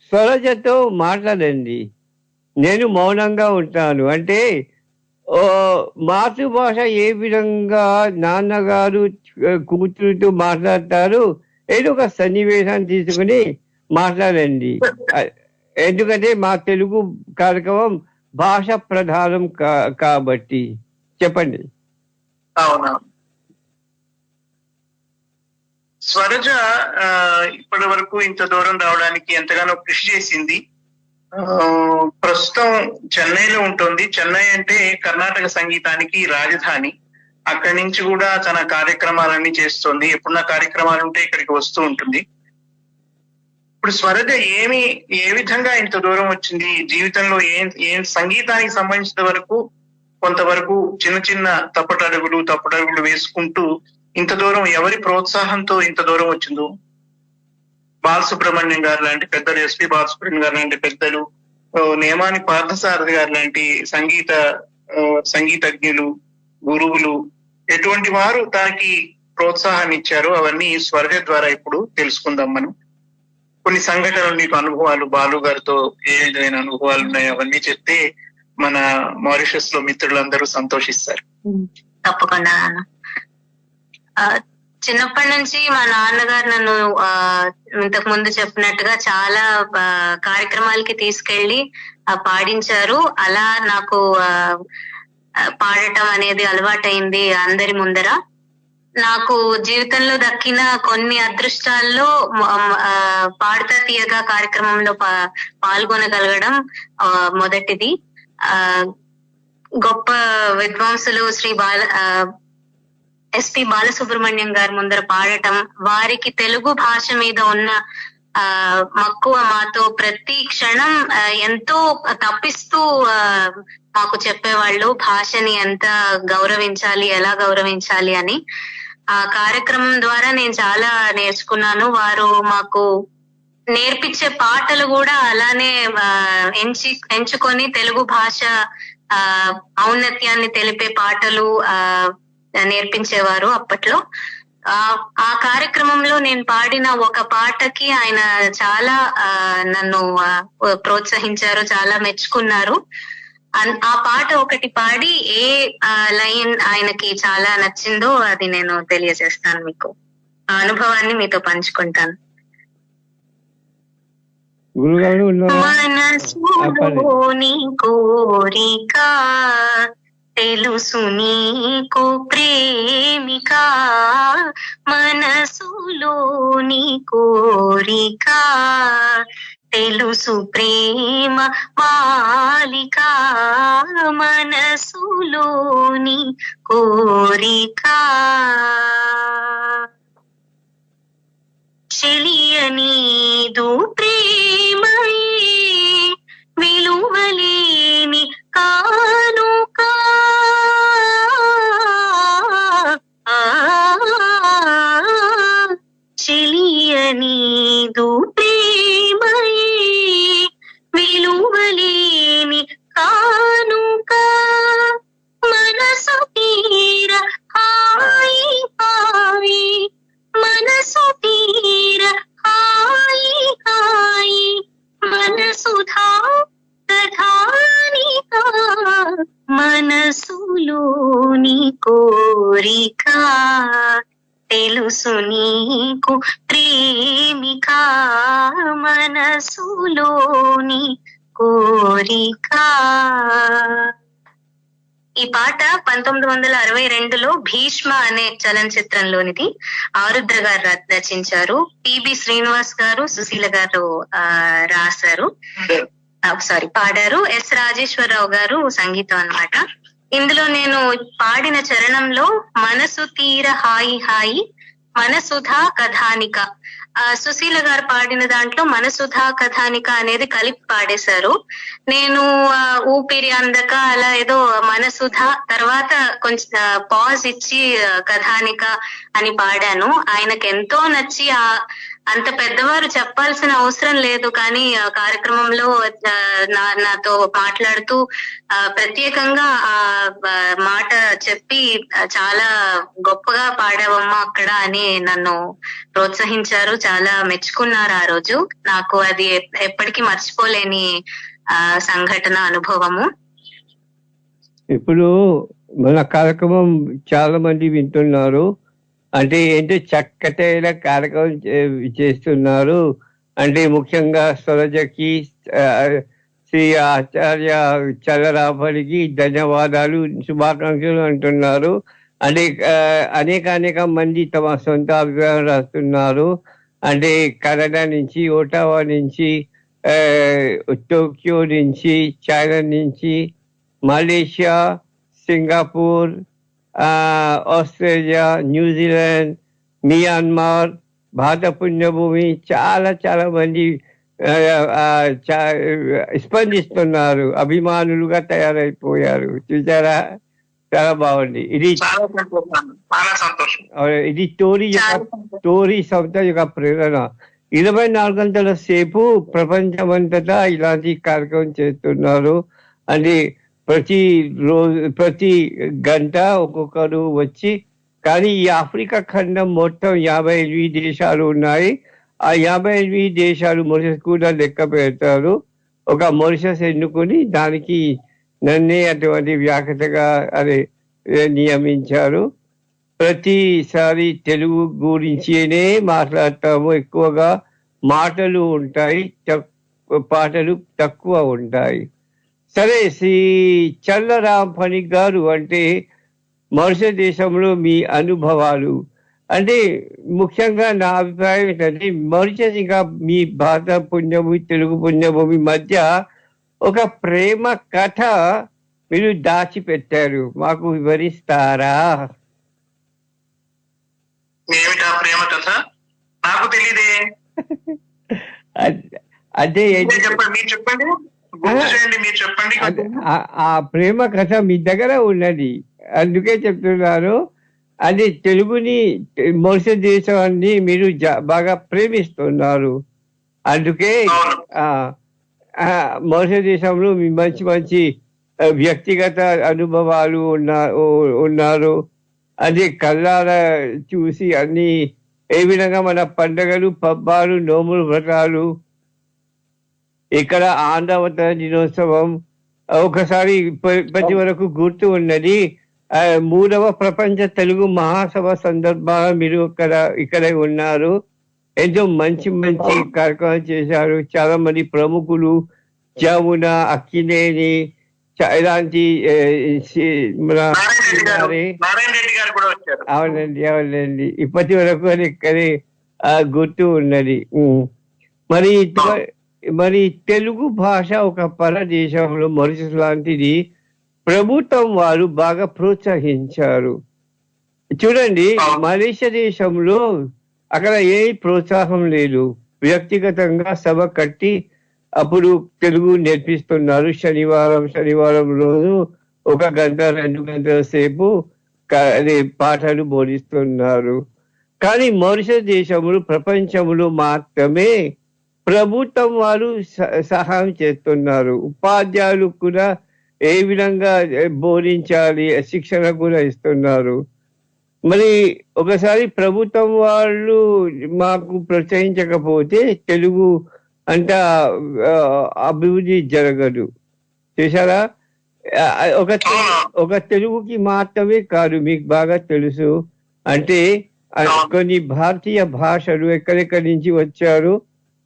Speaker 2: స్వరజతో మాట్లాడండి, నేను మౌనంగా ఉంటాను. అంటే మాతృభాష ఏ విధంగా నాన్నగారు కూతురుతో మాట్లాడతారు, ఏదో ఒక సన్నివేశాన్ని తీసుకుని మాట్లాడండి. ఎందుకంటే మా తెలుగు కార్యక్రమం భాష ప్రధానం కాబట్టి చెప్పండి.
Speaker 3: అవునా. స్వరజ ఇప్పటి వరకు ఇంత దూరం రావడానికి ఎంతగానో కృషి చేసింది. ప్రస్తుతం చెన్నైలో ఉంటుంది. చెన్నై అంటే కర్ణాటక సంగీతానికి రాజధాని. అక్కడి నుంచి కూడా తన కార్యక్రమాలన్నీ చేస్తుంది. ఎప్పుడున్న కార్యక్రమాలు ఉంటే ఇక్కడికి వస్తూ ఉంటుంది. ఇప్పుడు స్వరజ ఏ విధంగా ఇంత దూరం వచ్చింది జీవితంలో? ఏం సంగీతానికి సంబంధించిన వరకు కొంతవరకు చిన్న చిన్న తప్పటడుగులు వేసుకుంటూ ఇంత దూరం ఎవరి ప్రోత్సాహంతో ఇంత దూరం వచ్చిందో? బాలసుబ్రహ్మణ్యం గారు లాంటి పెద్దలు, ఎస్పి బాలసుబ్రహ్మణ్యం గారు లాంటి పెద్దలు, నేమాని పార్థసారథి గారు లాంటి సంగీతజ్ఞులు, గురువులు, ఎటువంటి వారు తనకి ప్రోత్సాహాన్ని ఇచ్చారో అవన్నీ స్వరజ ద్వారా ఇప్పుడు తెలుసుకుందాం మనం. కొన్ని సంఘటనలు, నీకు అనుభవాలు, బాలు గారితో ఏ విధమైన అనుభవాలు ఉన్నాయో అవన్నీ చెప్తే మన మారిషస్ లో మిత్రులందరూ సంతోషిస్తారు.
Speaker 4: తప్పకుండా. చిన్నప్పటి నుంచి మా నాన్నగారు నన్ను ఇంతకు ముందు చెప్పినట్టుగా చాలా కార్యక్రమాలకి తీసుకెళ్లి పాడించారు. అలా నాకు పాడటం అనేది అలవాటైంది అందరి ముందర. నాకు జీవితంలో దక్కిన కొన్ని అదృష్టాల్లో పాడతా తీయగా కార్యక్రమంలో పాల్గొనగలగడం మొదటిది. గొప్ప విద్వాంసులు శ్రీ ఎస్పి బాలసుబ్రహ్మణ్యం గారి ముందర పాడటం, వారికి తెలుగు భాష మీద ఉన్న మక్కువ మాతో ప్రతి క్షణం ఎంతో తప్పిస్తూ మాకు చెప్పేవాళ్ళు భాషని ఎంత గౌరవించాలి, ఎలా గౌరవించాలి అని. ఆ కార్యక్రమం ద్వారా నేను చాలా నేర్చుకున్నాను. వారు మాకు నేర్పించే పాటలు కూడా అలానే ఎంచుకొని తెలుగు భాష ఔన్నత్యాన్ని తెలిపే పాటలు నేర్పించేవారు అప్పట్లో. ఆ కార్యక్రమంలో నేను పాడిన ఒక పాటకి ఆయన చాలా నన్ను ప్రోత్సహించారు, చాలా మెచ్చుకున్నారు. ఆ పాట ఒకటి పాడి ఏ లైన్ ఆయనకి చాలా నచ్చిందో అది నేను తెలియజేస్తాను మీకు. ఆ అనుభవాన్ని మీతో పంచుకుంటాను. మనసులోని కోరిక తెలుసు నీకు ప్రేమిక, మనసులోని కోరిక తెలుసు ప్రేమ మాలిక, మనసులోని కోరిక చెలియనీదు ప్రేమయే విలువలేని కానుక, చెలియనీదు ప్రేమయే విలువలేని కానుక, మనసు తీర హాయి హాయి, మనసు తీర హాయి హాయి, మనసుధా కథానిక, మనసులోని కోరిక తెలుసు నీకు ప్రేమిక, మనసులోని కోరిక. ఈ పాట 1962లో భీష్మ అనే చలనచిత్రంలోనిది. ఆరుద్ర గారు రచించారు. పిబి శ్రీనివాస్ గారు, సుశీల గారు రాశారు, పాడారు. ఎస్ రాజేశ్వరరావు గారు సంగీతం అన్నమాట. ఇందులో నేను పాడిన చరణంలో మనసు తీర హాయి హాయి, మనసుధా కథానిక, సుశీల గారు పాడిన దాంట్లో మనసుధా కథానిక అనేది కలిపి పాడేశారు. నేను ఊపిరి అందక అలా ఏదో మనసుధ తర్వాత కొంచెం పాజ్ ఇచ్చి కథానిక అని పాడాను. ఆయనకు ఎంతో నచ్చి అంత పెద్దవారు చెప్పాల్సిన అవసరం లేదు, కానీ కార్యక్రమంలో నాతో మాట్లాడుతూ ప్రత్యేకంగా ఆ మాట చెప్పి చాలా గొప్పగా పాడావమ్మా అక్కడ అని నన్ను ప్రోత్సహించారు, చాలా మెచ్చుకున్నారు ఆ రోజు. నాకు అది ఎప్పటికీ మర్చిపోలేని సంఘటన, అనుభవము.
Speaker 2: ఇప్పుడు మన కార్యక్రమం చాలా మంది వింటున్నారు, అంటే ఏంటో చక్కటైన కార్యక్రమం చేస్తున్నారు. అంటే ముఖ్యంగా స్వరజకి శ్రీ ఆచార్య చలరాపడికి ధన్యవాదాలు, శుభాకాంక్షలు అంటున్నారు. అంటే అనేక మంది తమ సొంత అభిప్రాయం రాస్తున్నారు. అంటే కెనడా నుంచి, ఒటావా నుంచి, టోక్యో నుంచి, చైనా నుంచి, Malaysia, Singapore, Australia, New Zealand, Myanmar, భారత పుణ్యభూమి చాలా మంది స్పందిస్తున్నారు, అభిమానులుగా తయారైపోయారు. చూసారా, చాలా బాగుంది. ఇది టోరీ సంస్థ యొక్క ప్రేరణ. 24 గంటల సేపు ప్రపంచమంతటా ఇలాంటి కార్యక్రమం చేస్తున్నారు. అంటే ప్రతి గంట ఒక్కొక్కరు వచ్చి, కానీ ఈ ఆఫ్రికా ఖండం మొత్తం 58 దేశాలు ఉన్నాయి. ఆ 58 దేశాలు మొరిషస్ కూడా లెక్క పెడతారు. ఒక మొరిషస్ ఎన్నుకొని దానికి నన్నే అటువంటి వ్యాఖ్యతగా నియమించారు. ప్రతిసారి తెలుగు గురించినే మాట్లాడతాము. ఎక్కువగా మాటలు ఉంటాయి, పాటలు తక్కువ ఉంటాయి. సరే, శ్రీ చల్లరాం పణిక్ గారు, అంటే మారిషస్ దేశంలో మీ అనుభవాలు, అంటే ముఖ్యంగా నా అభిప్రాయం ఏంటంటే మారిషస్ ఇంకా మీ భారత పుణ్యభూమి, తెలుగు పుణ్యభూమి మధ్య ఒక ప్రేమ కథ మీరు దాచిపెట్టారు, మాకు వివరిస్తారా?
Speaker 3: ఏమిటా ప్రేమ కథ? నాకు తెలియదే.
Speaker 2: అదే
Speaker 3: చెప్పండి.
Speaker 2: ఆ ప్రేమ కథ మీ దగ్గర ఉన్నది, అందుకే చెప్తున్నారు. అది తెలుగుని, మారిషస్ దేశాన్ని మీరు బాగా ప్రేమిస్తున్నారు. అందుకే మారిషస్ దేశంలో మీ మంచి వ్యక్తిగత అనుభవాలు ఉన్నారు. అది కళ్ళారా చూసి అన్ని, ఏ విధంగా మన పండుగలు, పబ్బాలు, నోములు, వ్రతాలు, ఇక్కడ ఆంధ్రవతరణ దినోత్సవం, ఒకసారి ఇప్పటి వరకు గుర్తు ఉన్నది 3వ ప్రపంచ తెలుగు మహాసభ సందర్భంగా మీరు ఇక్కడే ఉన్నారు. ఎంతో మంచి కార్యక్రమాలు చేశారు. చాలా మంది ప్రముఖులు, జమున, అక్కినేని, ఇలాంటి అవునండి. ఇప్పటి వరకు ఇక్కడే గుర్తు ఉన్నది. మరి తెలుగు భాష ఒక పరదేశంలో మారిషస్ లాంటిది ప్రభుత్వం వారు బాగా ప్రోత్సహించారు. చూడండి, మలేషియా దేశంలో అక్కడ ఏ ప్రోత్సాహం లేదు. వ్యక్తిగతంగా సభ కట్టి అప్పుడు తెలుగు నేర్పిస్తున్నారు. శనివారం రోజు 1 గంట 2 గంటల సేపు పాఠాలు బోధిస్తున్నారు. కానీ మారిషస్ దేశంలో ప్రపంచంలో మాత్రమే ప్రభుత్వం వారు సహాయం చేస్తున్నారు. ఉపాధ్యాయులు కూడా ఏ విధంగా బోధించాలి శిక్షణ కూడా ఇస్తున్నారు. మరి ఒకసారి ప్రభుత్వం వాళ్ళు మాకు ప్రోత్సహించకపోతే తెలుగు అంతా అభివృద్ధి జరగదు. చూసారా, ఒక తెలుగుకి మాత్రమే కాదు, మీకు బాగా తెలుసు. అంటే కొన్ని భారతీయ భాషలు ఎక్కడెక్కడి నుంచి వచ్చారు,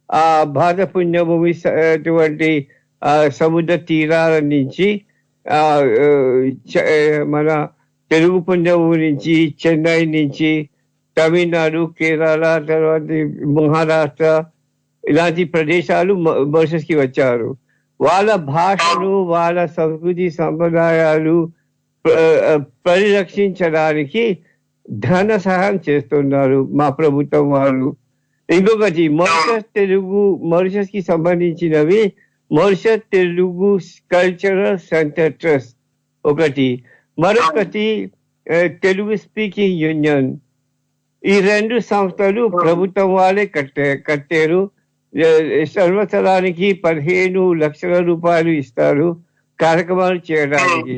Speaker 2: ఆ భారత పుణ్యభూమి అటువంటి సముద్ర తీరాల నుంచి, మన తెలుగు పుణ్యభూమి నుంచి, చెన్నై నుంచి, తమిళనాడు, కేరళ, తర్వాత మహారాష్ట్ర, ఇలాంటి ప్రదేశాలు మారిషస్ కి వచ్చారు. వాళ్ళ భాషలు, వాళ్ళ సంస్కృతి సంప్రదాయాలు పరిరక్షించడానికి ధన సహాయం చేస్తున్నారు మా ప్రభుత్వం వాళ్ళు. ఇంకొకటి, మారిషస్ కి సంబంధించినవి Mauritius Telugu cultural centre trust ఒకటి, మరొకటి తెలుగు స్పీకింగ్ యూనియన్. ఈ 2 సంస్థలు ప్రభుత్వం వాళ్ళే కట్టారు. సంవత్సరానికి 15 లక్షల రూపాయలు ఇస్తారు కార్యక్రమాలు చేయడానికి.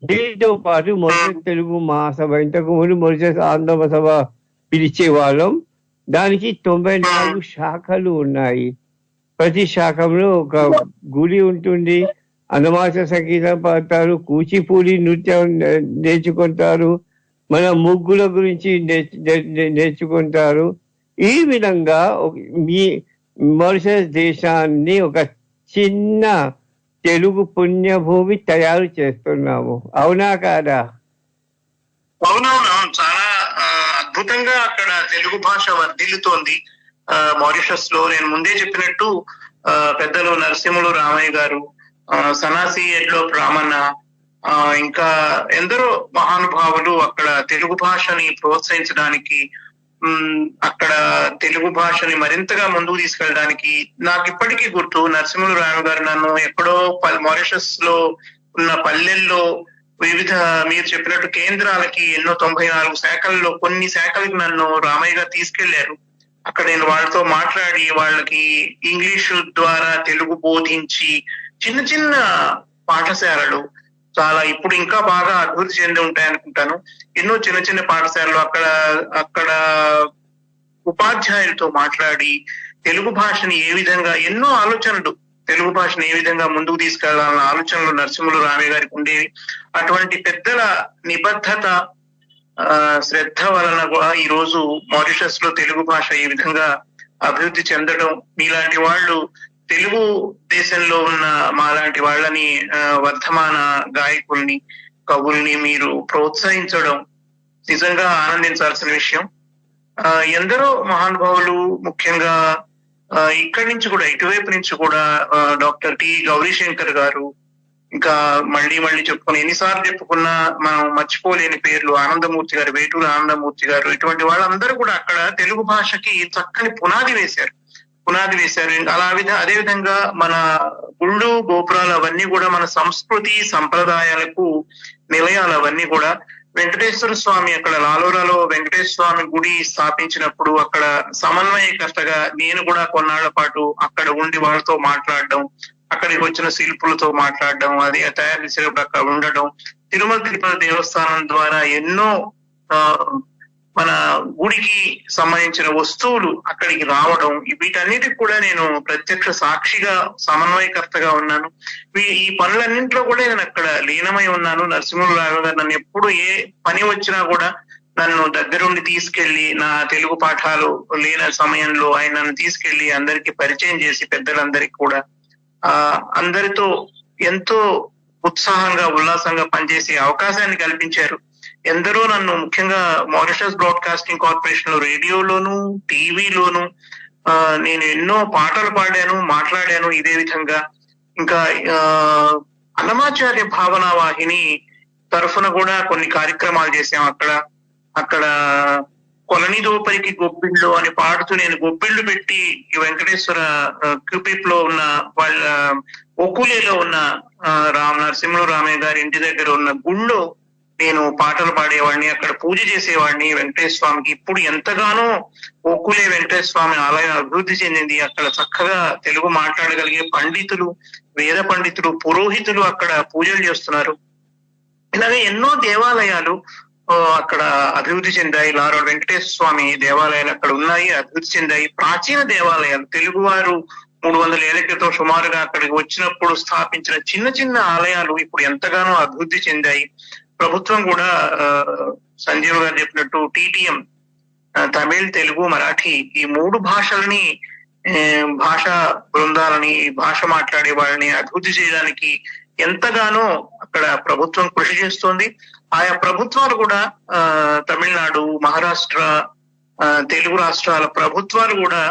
Speaker 2: దీంతో పాటు మారిషస్ తెలుగు మహాసభ, ఇంతకు ముందు మారిషస్ ఆంధ్ర సభ పిలిచే వాళ్ళం, దానికి 94 శాఖలు ఉన్నాయి. ప్రతి శాఖలో ఒక గుడి ఉంటుంది, అన్నమాస సంగీతం పాడతారు, కూచిపూడి నృత్యం నేర్చుకుంటారు, మన ముగ్గుల గురించి నేర్చుకుంటారు. ఈ విధంగా మారిషస్ దేశాన్ని ఒక చిన్న తెలుగు పుణ్యభూమి తయారు చేస్తున్నాము. అవునా కాదా?
Speaker 3: అవునవునవును, చాలా అద్భుతంగా అక్కడ తెలుగు భాష వర్ధిల్లుతోంది మారిషస్ లో. నేను ముందే చెప్పినట్టు పెద్దలు నరసింహులు రామయ్య గారు, సనాసి ఎడ్లోప్ రామన్న, ఇంకా ఎందరో మహానుభావులు అక్కడ తెలుగు భాషని ప్రోత్సహించడానికి, అక్కడ తెలుగు భాషని మరింతగా ముందుకు తీసుకెళ్ళడానికి. నాకు ఇప్పటికీ గుర్తు, నరసింహులు రామయ్య గారు నన్ను ఎక్కడో మారిషస్ లో ఉన్న పల్లెల్లో వివిధ మీరు చెప్పినట్టు కేంద్రాలకి, ఎన్నో 94 శాఖల్లో కొన్ని శాఖలకు నన్ను రామయ్య గారు తీసుకెళ్లారు. అక్కడ నేను వాళ్ళతో మాట్లాడి వాళ్ళకి ఇంగ్లీషు ద్వారా తెలుగు బోధించి చిన్న చిన్న పాఠశాలలు, చాలా ఇప్పుడు ఇంకా బాగా అభివృద్ధి చెంది ఉంటాయి అనుకుంటాను, ఎన్నో చిన్న చిన్న పాఠశాలలు అక్కడ ఉపాధ్యాయులతో మాట్లాడి తెలుగు భాషని ఏ విధంగా, ఎన్నో ఆలోచనలు, తెలుగు భాషను ఏ విధంగా ముందుకు తీసుకెళ్లాలన్న ఆలోచనలు నరసింహులు రామయ్య గారికి ఉండేవి. అటువంటి పెద్దల నిబద్ధత, శ్రద్ధ వలన కూడా ఈ రోజు మారిషస్ లో తెలుగు భాష ఈ విధంగా అభివృద్ధి చెందడం, మీలాంటి వాళ్ళు తెలుగు దేశంలో ఉన్న మాలాంటి వాళ్ళని, వర్ధమాన గాయకుల్ని, కవుల్ని మీరు ప్రోత్సహించడం నిజంగా ఆనందించాల్సిన విషయం. ఎందరో మహానుభావులు, ముఖ్యంగా ఇక్కడి నుంచి కూడా, ఇటువైపు నుంచి కూడా డాక్టర్ టి గౌరీశంకర్ గారు, ఇంకా మళ్ళీ చెప్పుకుని ఎన్నిసార్లు చెప్పుకున్నా మనం మర్చిపోలేని పేర్లు, ఆనందమూర్తి గారు, వేటూరు ఆనందమూర్తి గారు, ఇటువంటి వాళ్ళందరూ కూడా అక్కడ తెలుగు భాషకి చక్కని పునాది వేశారు. అదే విధంగా మన గుళ్ళు గోపురాలు అవన్నీ కూడా మన సంస్కృతి సంప్రదాయాలకు నిలయాలు. అవన్నీ కూడా వెంకటేశ్వర స్వామి, అక్కడ లాలోరాలో వెంకటేశ్వర స్వామి గుడి స్థాపించినప్పుడు అక్కడ సమన్వయకర్తగా నేను కూడా కొన్నాళ్ల పాటు అక్కడ ఉండి వాళ్ళతో మాట్లాడడం, అక్కడికి వచ్చిన శిల్పులతో మాట్లాడడం, అది తయారు చేసేటప్పుడు అక్కడ ఉండడం, తిరుమల తిరుపతి దేవస్థానం ద్వారా ఎన్నో మన గుడికి సంబంధించిన వస్తువులు అక్కడికి రావడం, వీటన్నిటికి కూడా నేను ప్రత్యక్ష సాక్షిగా, సమన్వయకర్తగా ఉన్నాను. ఈ పనులన్నింటిలో కూడా నేను అక్కడ లీనమై ఉన్నాను. నరసింహులు రావు గారు నన్ను ఎప్పుడు ఏ పని వచ్చినా కూడా నన్ను దగ్గరుండి తీసుకెళ్లి, నా తెలుగు పాఠాలు లేని సమయంలో ఆయన నన్ను తీసుకెళ్లి అందరికీ పరిచయం చేసి, పెద్దలందరికీ కూడా అందరితో ఎంతో ఉత్సాహంగా ఉల్లాసంగా పనిచేసే అవకాశాన్ని కల్పించారు. ఎందరో నన్ను, ముఖ్యంగా మారిషస్ బ్రాడ్కాస్టింగ్ కార్పొరేషన్ లో రేడియోలోను టీవీలోను నేను ఎన్నో పాటలు పాడాను, మాట్లాడాను ఇదే విధంగా. ఇంకా అన్నమాచార్య భావన వాహిని తరఫున కూడా కొన్ని కార్యక్రమాలు చేశాం. అక్కడ కొలని దోపరికి గొబ్బిళ్ళు అని పాడుతూ నేను గొబ్బిళ్ళు పెట్టి ఈ వెంకటేశ్వర క్యూపిప్ లో ఉన్న వాళ్ళ ఒకులేలో ఉన్న నరసింహులు రామయ్య గారి ఇంటి దగ్గర ఉన్న గుళ్ళో నేను పాటలు పాడేవాడిని, అక్కడ పూజ చేసేవాడిని వెంకటేశ్వర స్వామికి. ఇప్పుడు ఎంతగానో ఒకులే వెంకటేశ్వర స్వామి ఆలయం అభివృద్ధి చెందింది. అక్కడ చక్కగా తెలుగు మాట్లాడగలిగే పండితులు, వేద పండితులు, పురోహితులు అక్కడ పూజలు చేస్తున్నారు. ఇలాగే ఎన్నో దేవాలయాలు అక్కడ అభివృద్ధి చెందాయి. లారోడ్ వెంకటేశ్వర స్వామి దేవాలయాలు అక్కడ ఉన్నాయి, అభివృద్ధి చెందాయి. ప్రాచీన దేవాలయాలు, తెలుగువారు 300 ఏళ్ల క్రితం సుమారుగా అక్కడికి వచ్చినప్పుడు స్థాపించిన చిన్న చిన్న ఆలయాలు ఇప్పుడు ఎంతగానో అభివృద్ధి చెందాయి. ప్రభుత్వం కూడా సంజీవ్ గారు చెప్పినట్టు టీటీఎం, తమిళ్, తెలుగు, మరాఠీ ఈ 3 భాషలని, భాషా బృందాలని, భాష మాట్లాడే వాళ్ళని అభివృద్ధి చేయడానికి ఎంతగానో అక్కడ ప్రభుత్వం కృషి చేస్తోంది. ఆయా ప్రభుత్వాలు కూడా తమిళనాడు, మహారాష్ట్ర, తెలుగు రాష్ట్రాల ప్రభుత్వాలు కూడా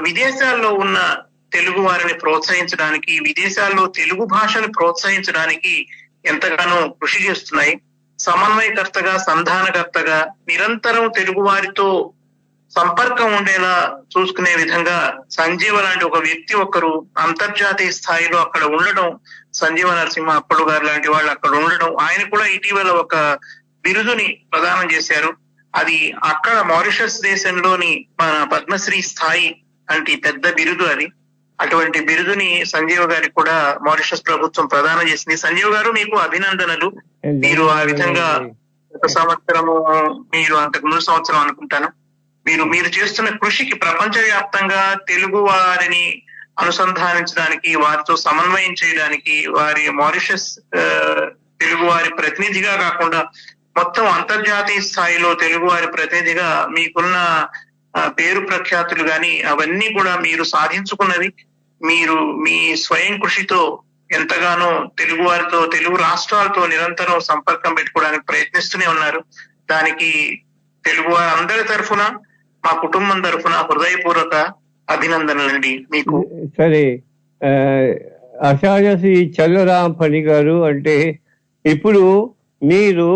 Speaker 3: విదేశాల్లో ఉన్న తెలుగు వారిని ప్రోత్సహించడానికి, విదేశాల్లో తెలుగు భాషను ప్రోత్సహించడానికి ఎంతగానో కృషి చేస్తున్నాయి. సమన్వయకర్తగా, సంధానకర్తగా నిరంతరం తెలుగు వారితో సంపర్కం ఉండేలా చూసుకునే విధంగా సంజీవ లాంటి ఒక వ్యక్తి ఒకరు అంతర్జాతీయ స్థాయిలో అక్కడ ఉండడం, సంజీవ నరసింహ అప్పడు గారు లాంటి వాళ్ళు అక్కడ ఉండడం, ఆయన కూడా ఇటీవల ఒక బిరుదుని ప్రదానం చేశారు. అది అక్కడ మారిషస్ దేశంలోని మన పద్మశ్రీ స్థాయి అంటే పెద్ద బిరుదు అది. అటువంటి బిరుదుని సంజీవ గారికి కూడా మారిషస్ ప్రభుత్వం ప్రదానం చేసింది. సంజీవ్ గారు, మీకు అభినందనలు. మీరు ఆ విధంగా ఒక సంవత్సరము, మీరు అంతకు ముందు సంవత్సరం అనుకుంటాను, మీరు చేస్తున్న కృషికి ప్రపంచవ్యాప్తంగా తెలుగు వారిని అనుసంధానించడానికి, వారితో సమన్వయం చేయడానికి, వారి మారిషస్ తెలుగు వారి ప్రతినిధిగా కాకుండా మొత్తం అంతర్జాతీయ స్థాయిలో తెలుగు వారి ప్రతినిధిగా మీకున్న పేరు ప్రఖ్యాతులు గాని అవన్నీ కూడా మీరు సాధించుకున్నవి మీరు మీ స్వయం కృషితో ఎంతగానో తెలుగు వారితో, తెలుగు రాష్ట్రాలతో నిరంతరం సంపర్కం పెట్టుకోవడానికి ప్రయత్నిస్తూనే ఉన్నారు. దానికి తెలుగు వారందరి తరఫున, మా కుటుంబం తరఫున హృదయపూర్వక అభినందనలండి మీకు.
Speaker 2: సరే, ఆచార్య చల్లరాం పని గారు, అంటే ఇప్పుడు మీరు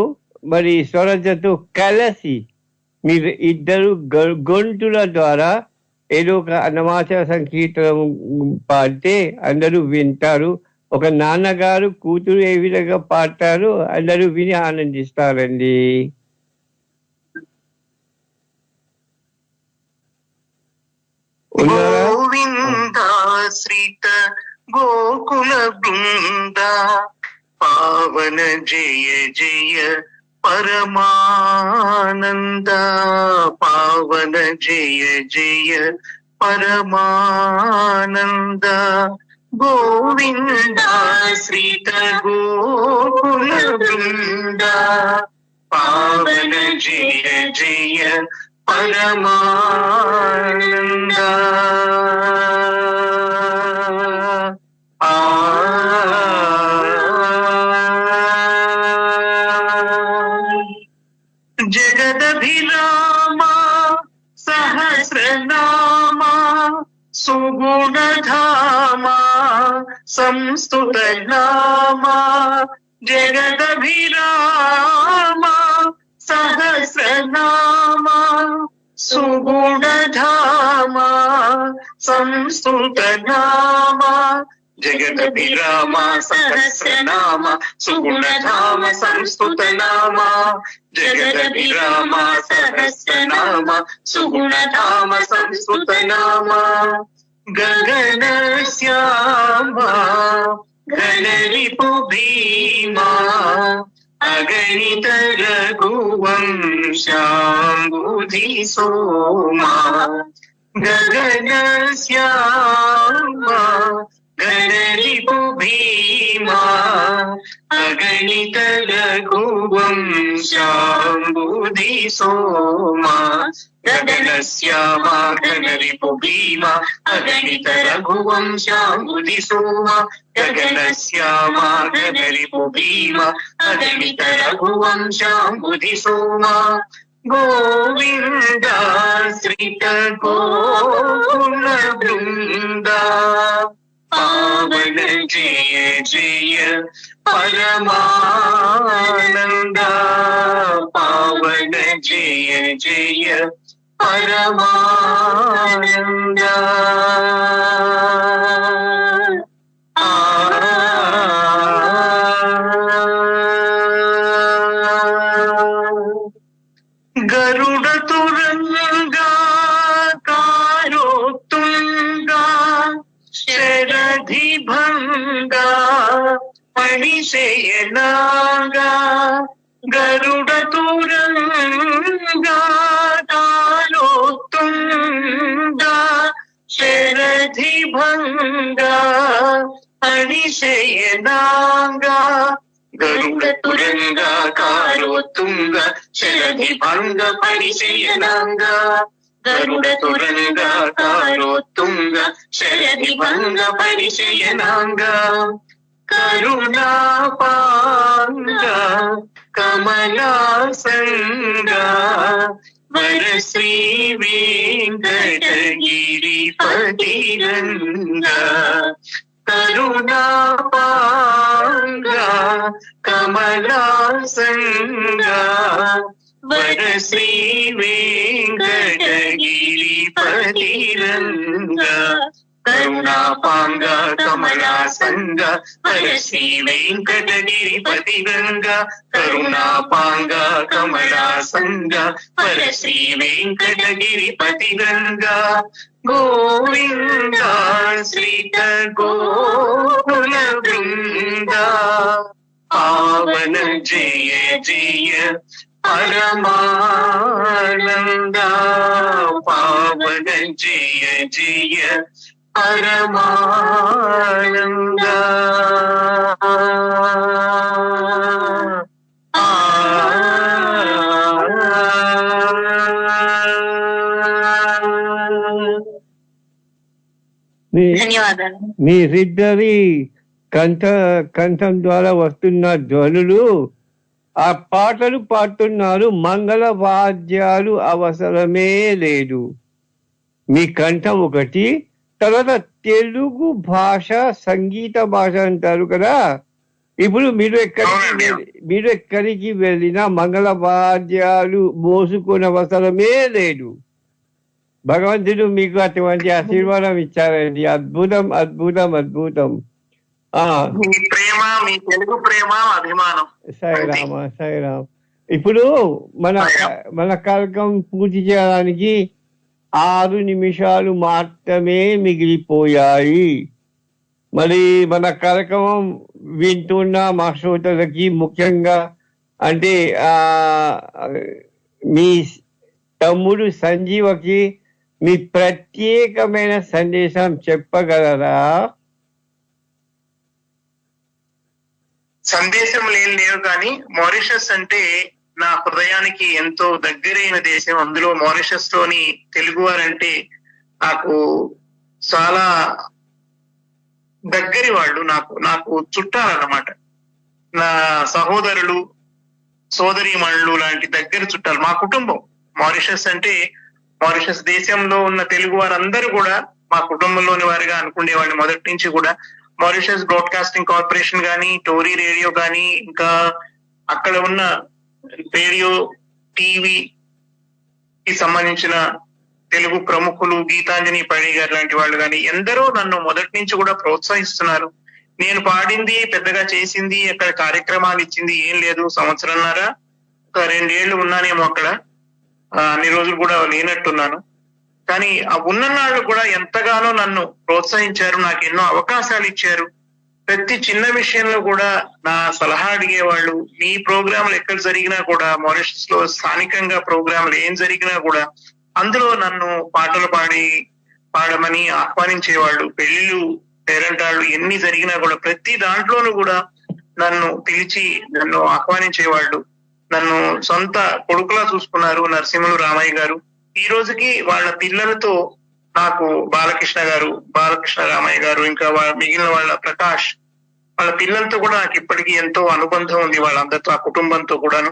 Speaker 2: మరి స్వరజతో కలిసి మీరు ఇద్దరు గొంతుల ద్వారా ఏదో ఒక అన్నమాచార సంకీర్తనం పాడితే అందరూ వింటారు. ఒక నాన్నగారు కూతురు ఏ విధంగా పాడతారు అందరూ విని ఆనందిస్తారండి.
Speaker 3: గోవిందాశ్రిత గోకుల బృంద పావన జయ జయ పరమానంద, పావన జయ జయ పరమానంద, గోవిందాశ్రిత గోకుల బృంద పావన జయ జయ పరమానంద. జగదభిరామ సహస్రనామ సుగుణధామ సంస్తుతనామ, జగదభిరామ సహస్రనామ సుగుణధామ సంస్తుతనామ, జగదభిరామ సహస్రనామ సుగుణధామ సంస్తుతనామ, జగదభిరామ సహస్రనామ సుగుణధామ సంస్తుతనామ, గగన శ్యామ ఘనరిపు భీమా అగణిత రఘువంశాంబుధి సోమా, గగన శ్యామ ఘనరిపు భీమా అగణిత రఘువంశాంబుధి సోమా, గగన శ్యామ ఘనరిపు భీమా అగణిత రఘువంశాంబుధి సోమా, గగన శ్యామ ఘనరిపు భీమా అగణిత రఘువంశాంబుధి సోమా, గోవిందాశ్రిత గోకుల బృంద పావన జయ జయ పరమానంద, పావన జయ జయ పరమానంద. గరుడ తురంగా కారోత్తుంగా శరధి భంగా పణిశయనాగా, గరుడ తురంగా కారోత్తుంగా శరధి భంగా పణిశయనాగా, గరుడ తురంగా కారోత్తుంగా శరధి భంగ పరిశయనాంగా, గరుడ తురంగా కారోత్తుంగా శరధి భంగ పరిశయనాంగా, కరుణాపాంగా కమలాసంగా వరశ్రీ వెంకటగిరి పతిరంగా, కరుణాపాంగా కమలాసంగా వరశ్రీ వెంకటగిరి పతిరంగా, కరుణాపాంగా కమలాసంగా వరశ్రీ వెంకటగిరి పతిరంగా, కరుణాపాంగా కమలాసంగా వరశ్రీ వెంకటగిరి పతిరంగా, గోవిందాశ్రిత గోకుల బృంద పావన జయ జయ పరమానంద, పావన జయ జయ పరమానంద. ఆ
Speaker 4: ధన్యవాదాలు.
Speaker 2: మీరిద్దరి కంఠం ద్వారా వస్తున్న ధ్వనులు, ఆ పాటలు పాడుతున్నారు, మంగళ వాద్యాలు అవసరమే లేదు. మీ కంఠం ఒకటి. తర్వాత తెలుగు భాష సంగీత భాష అంటారు కదా. ఇప్పుడు మీరు ఎక్కడికి వెళ్ళినా మంగళ వాద్యాలు మోసుకునే అవసరమే లేదు. భగవంతుడు మీకు అటువంటి ఆశీర్వాదం ఇచ్చారండి. అద్భుతం అద్భుతం అద్భుతం.
Speaker 3: ప్రేమ, మీ తెలుగు ప్రేమ, అభిమానం.
Speaker 2: సాయిరామ సాయిరామ్. ఇప్పుడు మన కార్యక్రమం పూర్తి చేయడానికి 6 నిమిషాలు మాత్రమే మిగిలిపోయాయి. మరి మన కార్యక్రమం వింటున్న మా శ్రోతలకి ముఖ్యంగా అంటే మీ తమ్ముడు సంజీవకి మీ ప్రత్యేకమైన సందేశం చెప్పగలరా?
Speaker 3: సందేశం లేవు కానీ మారిషస్ అంటే నా హృదయానికి ఎంతో దగ్గరైన దేశం. అందులో మారిషస్ లోని తెలుగు వారంటే నాకు చాలా దగ్గరి వాళ్ళు, నాకు చుట్టాలన్నమాట. నా సహోదరులు, సోదరీమణులు లాంటి దగ్గర చుట్టాలు. మా కుటుంబం మారిషస్ అంటే, మారిషస్ దేశంలో ఉన్న తెలుగు వారందరూ కూడా మా కుటుంబంలోని వారిగా అనుకునేవాడిని మొదటి నుంచి కూడా. మారిషస్ బ్రాడ్కాస్టింగ్ కార్పొరేషన్ కానీ, టోరీ రేడియో కానీ, ఇంకా అక్కడ ఉన్న రేడియో, టీవీకి సంబంధించిన తెలుగు ప్రముఖులు, గీతాంజని పడి గారు లాంటి వాళ్ళు కానీ ఎందరో నన్ను మొదటి నుంచి కూడా ప్రోత్సహిస్తున్నారు. నేను పాడింది, పెద్దగా చేసింది, అక్కడ కార్యక్రమాలు ఇచ్చింది ఏం లేదు. సంవత్సరంన్నర, ఒక 2 ఏళ్ళు ఉన్నానేమో అక్కడ. అన్ని రోజులు కూడా లేనట్టున్నాను. కానీ ఆ ఉన్ననాళ్ళు కూడా ఎంతగానో నన్ను ప్రోత్సహించారు, నాకు ఎన్నో అవకాశాలు ఇచ్చారు. ప్రతి చిన్న విషయంలో కూడా నా సలహా అడిగేవాళ్ళు. మీ ప్రోగ్రాంలు ఎక్కడ జరిగినా కూడా, మారిషస్ లో స్థానికంగా ప్రోగ్రాంలు ఏం జరిగినా కూడా అందులో నన్ను పాటలు పాడమని ఆహ్వానించేవాళ్ళు. పెళ్లిళ్ళు, పేరెంటాళ్ళు ఎన్ని జరిగినా కూడా ప్రతి దాంట్లోనూ కూడా నన్ను పిలిచి నన్ను ఆహ్వానించేవాళ్ళు. నన్ను సొంత కొడుకులా చూసుకున్నారు నరసింహులు రామయ్య గారు. ఈ రోజుకి వాళ్ళ పిల్లలతో నాకు బాలకృష్ణ రామయ్య గారు, ఇంకా మిగిలిన వాళ్ళ ప్రకాష్, వాళ్ళ పిల్లలతో కూడా నాకు ఇప్పటికీ ఎంతో అనుబంధం ఉంది. వాళ్ళందరితో, ఆ కుటుంబంతో కూడాను.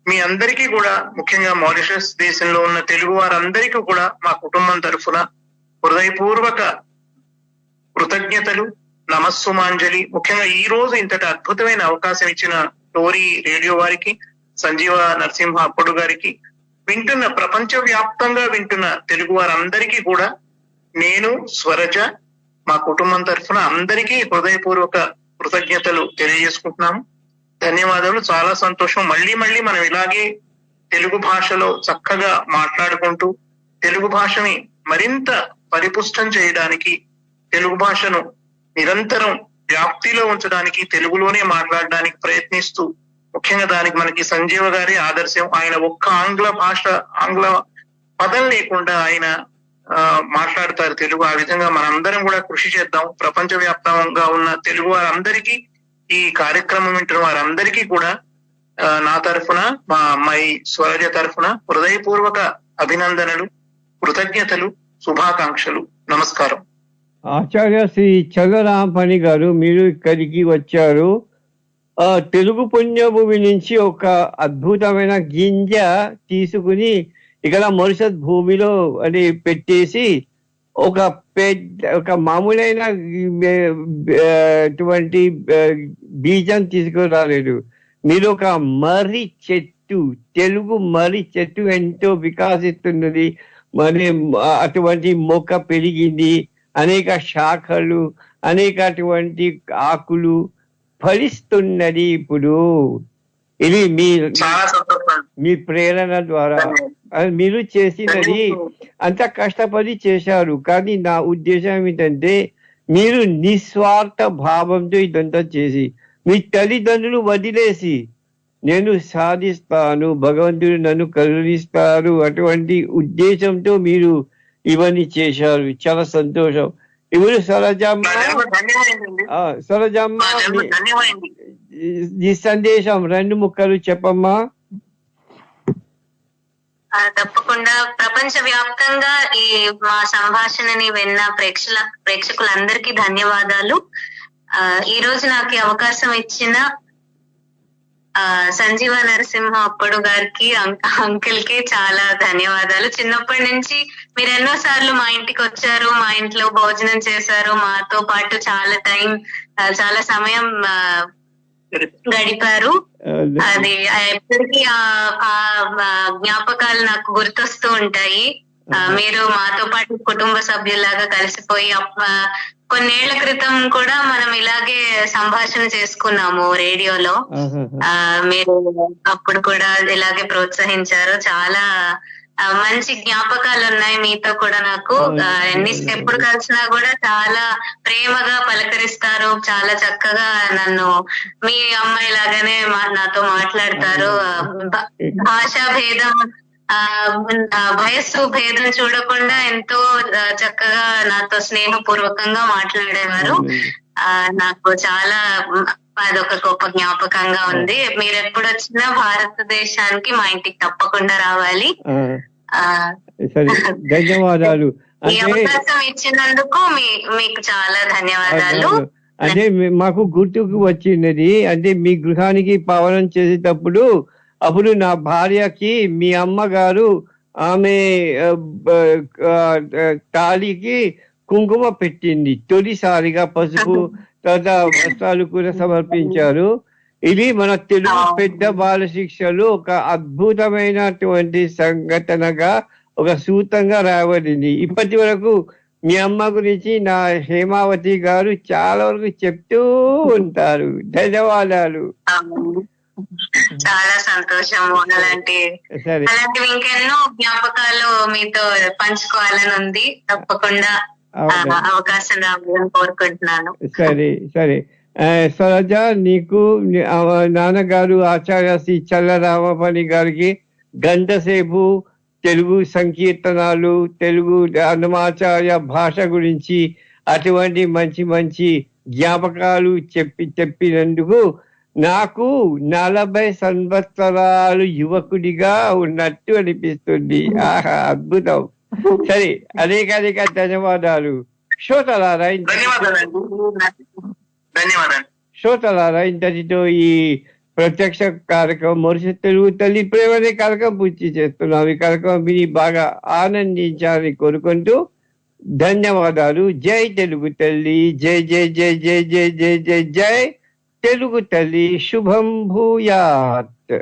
Speaker 3: మీ అందరికీ కూడా, ముఖ్యంగా మారిషస్ దేశంలో ఉన్న తెలుగు వారందరికీ కూడా మా కుటుంబం తరఫున హృదయపూర్వక కృతజ్ఞతలు, నమస్సుమాంజలి. ముఖ్యంగా ఈ రోజు ఇంతటి అద్భుతమైన అవకాశం ఇచ్చిన టోరీ రేడియో వారికి, సంజీవ నరసింహ అప్పడు గారికి, వింటున్న ప్రపంచ వ్యాప్తంగా వింటున్న తెలుగు వారందరికీ కూడా నేను, స్వరజ, మా కుటుంబం తరఫున అందరికీ హృదయపూర్వక కృతజ్ఞతలు తెలియజేసుకుంటున్నాము. ధన్యవాదాలు. చాలా సంతోషం. మళ్ళీ మనం ఇలాగే తెలుగు భాషలో చక్కగా మాట్లాడుకుంటూ తెలుగు భాషని మరింత పరిపుష్టం చేయడానికి, తెలుగు భాషను నిరంతరం వ్యాప్తిలో ఉంచడానికి, తెలుగులోనే మాట్లాడడానికి ప్రయత్నిస్తూ, ముఖ్యంగా దానికి మనకి సంజీవ గారి ఆదర్శం. ఆయన ఒక్క ఆంగ్ల పదం లేకుండా ఆయన మాట్లాడతారు తెలుగు. ఆ విధంగా మనందరం కూడా కృషి చేద్దాం. ప్రపంచ వ్యాప్తంగా ఉన్న తెలుగు వారందరికీ, ఈ కార్యక్రమం వింటున్న వారందరికీ కూడా నా తరఫున, మా అమ్మాయి స్వరజ తరఫున హృదయపూర్వక అభినందనలు, కృతజ్ఞతలు, శుభాకాంక్షలు. నమస్కారం.
Speaker 2: ఆచార్య శ్రీ చల్లరామపణి గారు, మీరు ఇక్కడికి వచ్చారు. తెలుగు పుణ్యభూమి నుంచి ఒక అద్భుతమైన గింజ తీసుకుని ఇక్కడ మారిషస్ భూమిలో అని పెట్టేసి ఒక మామూలైన అటువంటి బీజం తీసుకురాలేదు. మీరు ఒక మర్రి చెట్టు, తెలుగు మర్రి చెట్టు ఎంతో వికాసిస్తున్నది. మరి అటువంటి మొక్క పెరిగింది, అనేక శాఖలు, అనేక అటువంటి ఆకులు ఫలిస్తున్నది. ఇప్పుడు ఇది మీ ప్రేరణ ద్వారా మీరు చేసినది. అంత కష్టపడి చేశారు. కానీ నా ఉద్దేశం ఏమిటంటే, మీరు నిస్వార్థ భావంతో ఇదంతా చేసి, మీ తల్లిదండ్రులు వదిలేసి నేను సాధిస్తాను, భగవంతుడు నన్ను కరుణిస్తారు అటువంటి ఉద్దేశంతో మీరు ఇవన్నీ చేశారు. చాలా సంతోషం. ఇప్పుడు సరోజమ్మ, ఈ సందేశం 2 ముక్కలు చెప్పమ్మా.
Speaker 4: తప్పకుండా ప్రపంచ వ్యాప్తంగా ఈ మా సంభాషణని విన్న ప్రేక్షకులందరికీ ధన్యవాదాలు. ఈ రోజు నాకు ఈ అవకాశం ఇచ్చిన సంజీవ నరసింహ అప్పుడు గారికి, అంకుల్ కి చాలా ధన్యవాదాలు. చిన్నప్పటి నుంచి మీరు ఎన్నో సార్లు మా ఇంటికి వచ్చారు, మా ఇంట్లో భోజనం చేశారు, మాతో పాటు చాలా సమయం గడిపారు. అది ఎప్పటికీ ఆ జ్ఞాపకాలు నాకు గుర్తొస్తూ ఉంటాయి. మీరు మాతో పాటు కుటుంబ సభ్యులాగా కలిసిపోయి కొన్నేళ్ల క్రితం కూడా మనం ఇలాగే సంభాషణ చేసుకున్నాము రేడియోలో. మీరు అప్పుడు కూడా ఇలాగే ప్రోత్సహించారు. చాలా మంచి జ్ఞాపకాలు ఉన్నాయి మీతో కూడా నాకు. ఎప్పుడు కలిసినా కూడా చాలా ప్రేమగా పలకరిస్తారు, చాలా చక్కగా నన్ను మీ అమ్మాయి లాగానే నాతో మాట్లాడతారు. భాషా భేదం, వయస్సు భేదం చూడకుండా ఎంతో చక్కగా నాతో స్నేహపూర్వకంగా మాట్లాడేవారు. నాకు చాలా అదొక గొప్ప జ్ఞాపకంగా ఉంది. మీరు ఎప్పుడు వచ్చినా భారతదేశానికి మా ఇంటికి తప్పకుండా రావాలి.
Speaker 2: ధన్యవాదాలు.
Speaker 4: ఈ అవకాశం ఇచ్చినందుకు మీకు చాలా ధన్యవాదాలు.
Speaker 2: అంటే మాకు గుర్తుకు వచ్చినది, అంటే మీ గృహానికి పవనం చేసేటప్పుడు అప్పుడు నా భార్యకి మీ అమ్మగారు ఆమె తాళికి కుంకుమ పెట్టింది. తొలిసారిగా పసుపు తర్వాత వస్త్రాలు కూడా సమర్పించారు. ఇది మన తెలుగు పెద్ద బాల శిక్షలు ఒక అద్భుతమైనటువంటి సంఘటనగా ఒక సూత్రంగా రాబడింది. ఇప్పటి వరకు మీ అమ్మ గురించి నా హేమావతి గారు చాలా వరకు చెప్తూ ఉంటారు. ధన్యవాదాలు.
Speaker 4: చాలా సంతోషము. అలాంటివి ఇంకెన్నో జ్ఞాపకాలు మీతో పంచుకోవాలని ఉంది. తప్పకుండా అవకాశం రావాలని కోరుకుంటున్నాను.
Speaker 2: సరే. సరోజ, నీకు నాన్నగారు ఆచార్య శ్రీ చల్లరామపని గారికి గంట సేపు తెలుగు సంకీర్తనాలు, తెలుగు అన్నమాచార్య భాష గురించి అటువంటి మంచి మంచి జ్ఞాపకాలు చెప్పినందుకు నాకు 40 సంవత్సరాలు యువకుడిగా ఉన్నట్టు అనిపిస్తుంది. ఆహా, అద్భుతం. సరే, అనేక ధన్యవాదాలు. శ్రోతలారా, ఇంతటితో ఈ ప్రత్యక్ష కార్యక్రమం మొరిసి తెలుగు తల్లి ప్రేమ అనే కార్యక్రమం పూర్తి చేస్తున్నాం. ఈ కార్యక్రమం విని బాగా ఆనందించాలని కోరుకుంటూ ధన్యవాదాలు. జై తెలుగు తల్లి, జై జై జై జై జై జై జై జై తెలుగు తల్లి. శుభం భూయాత్.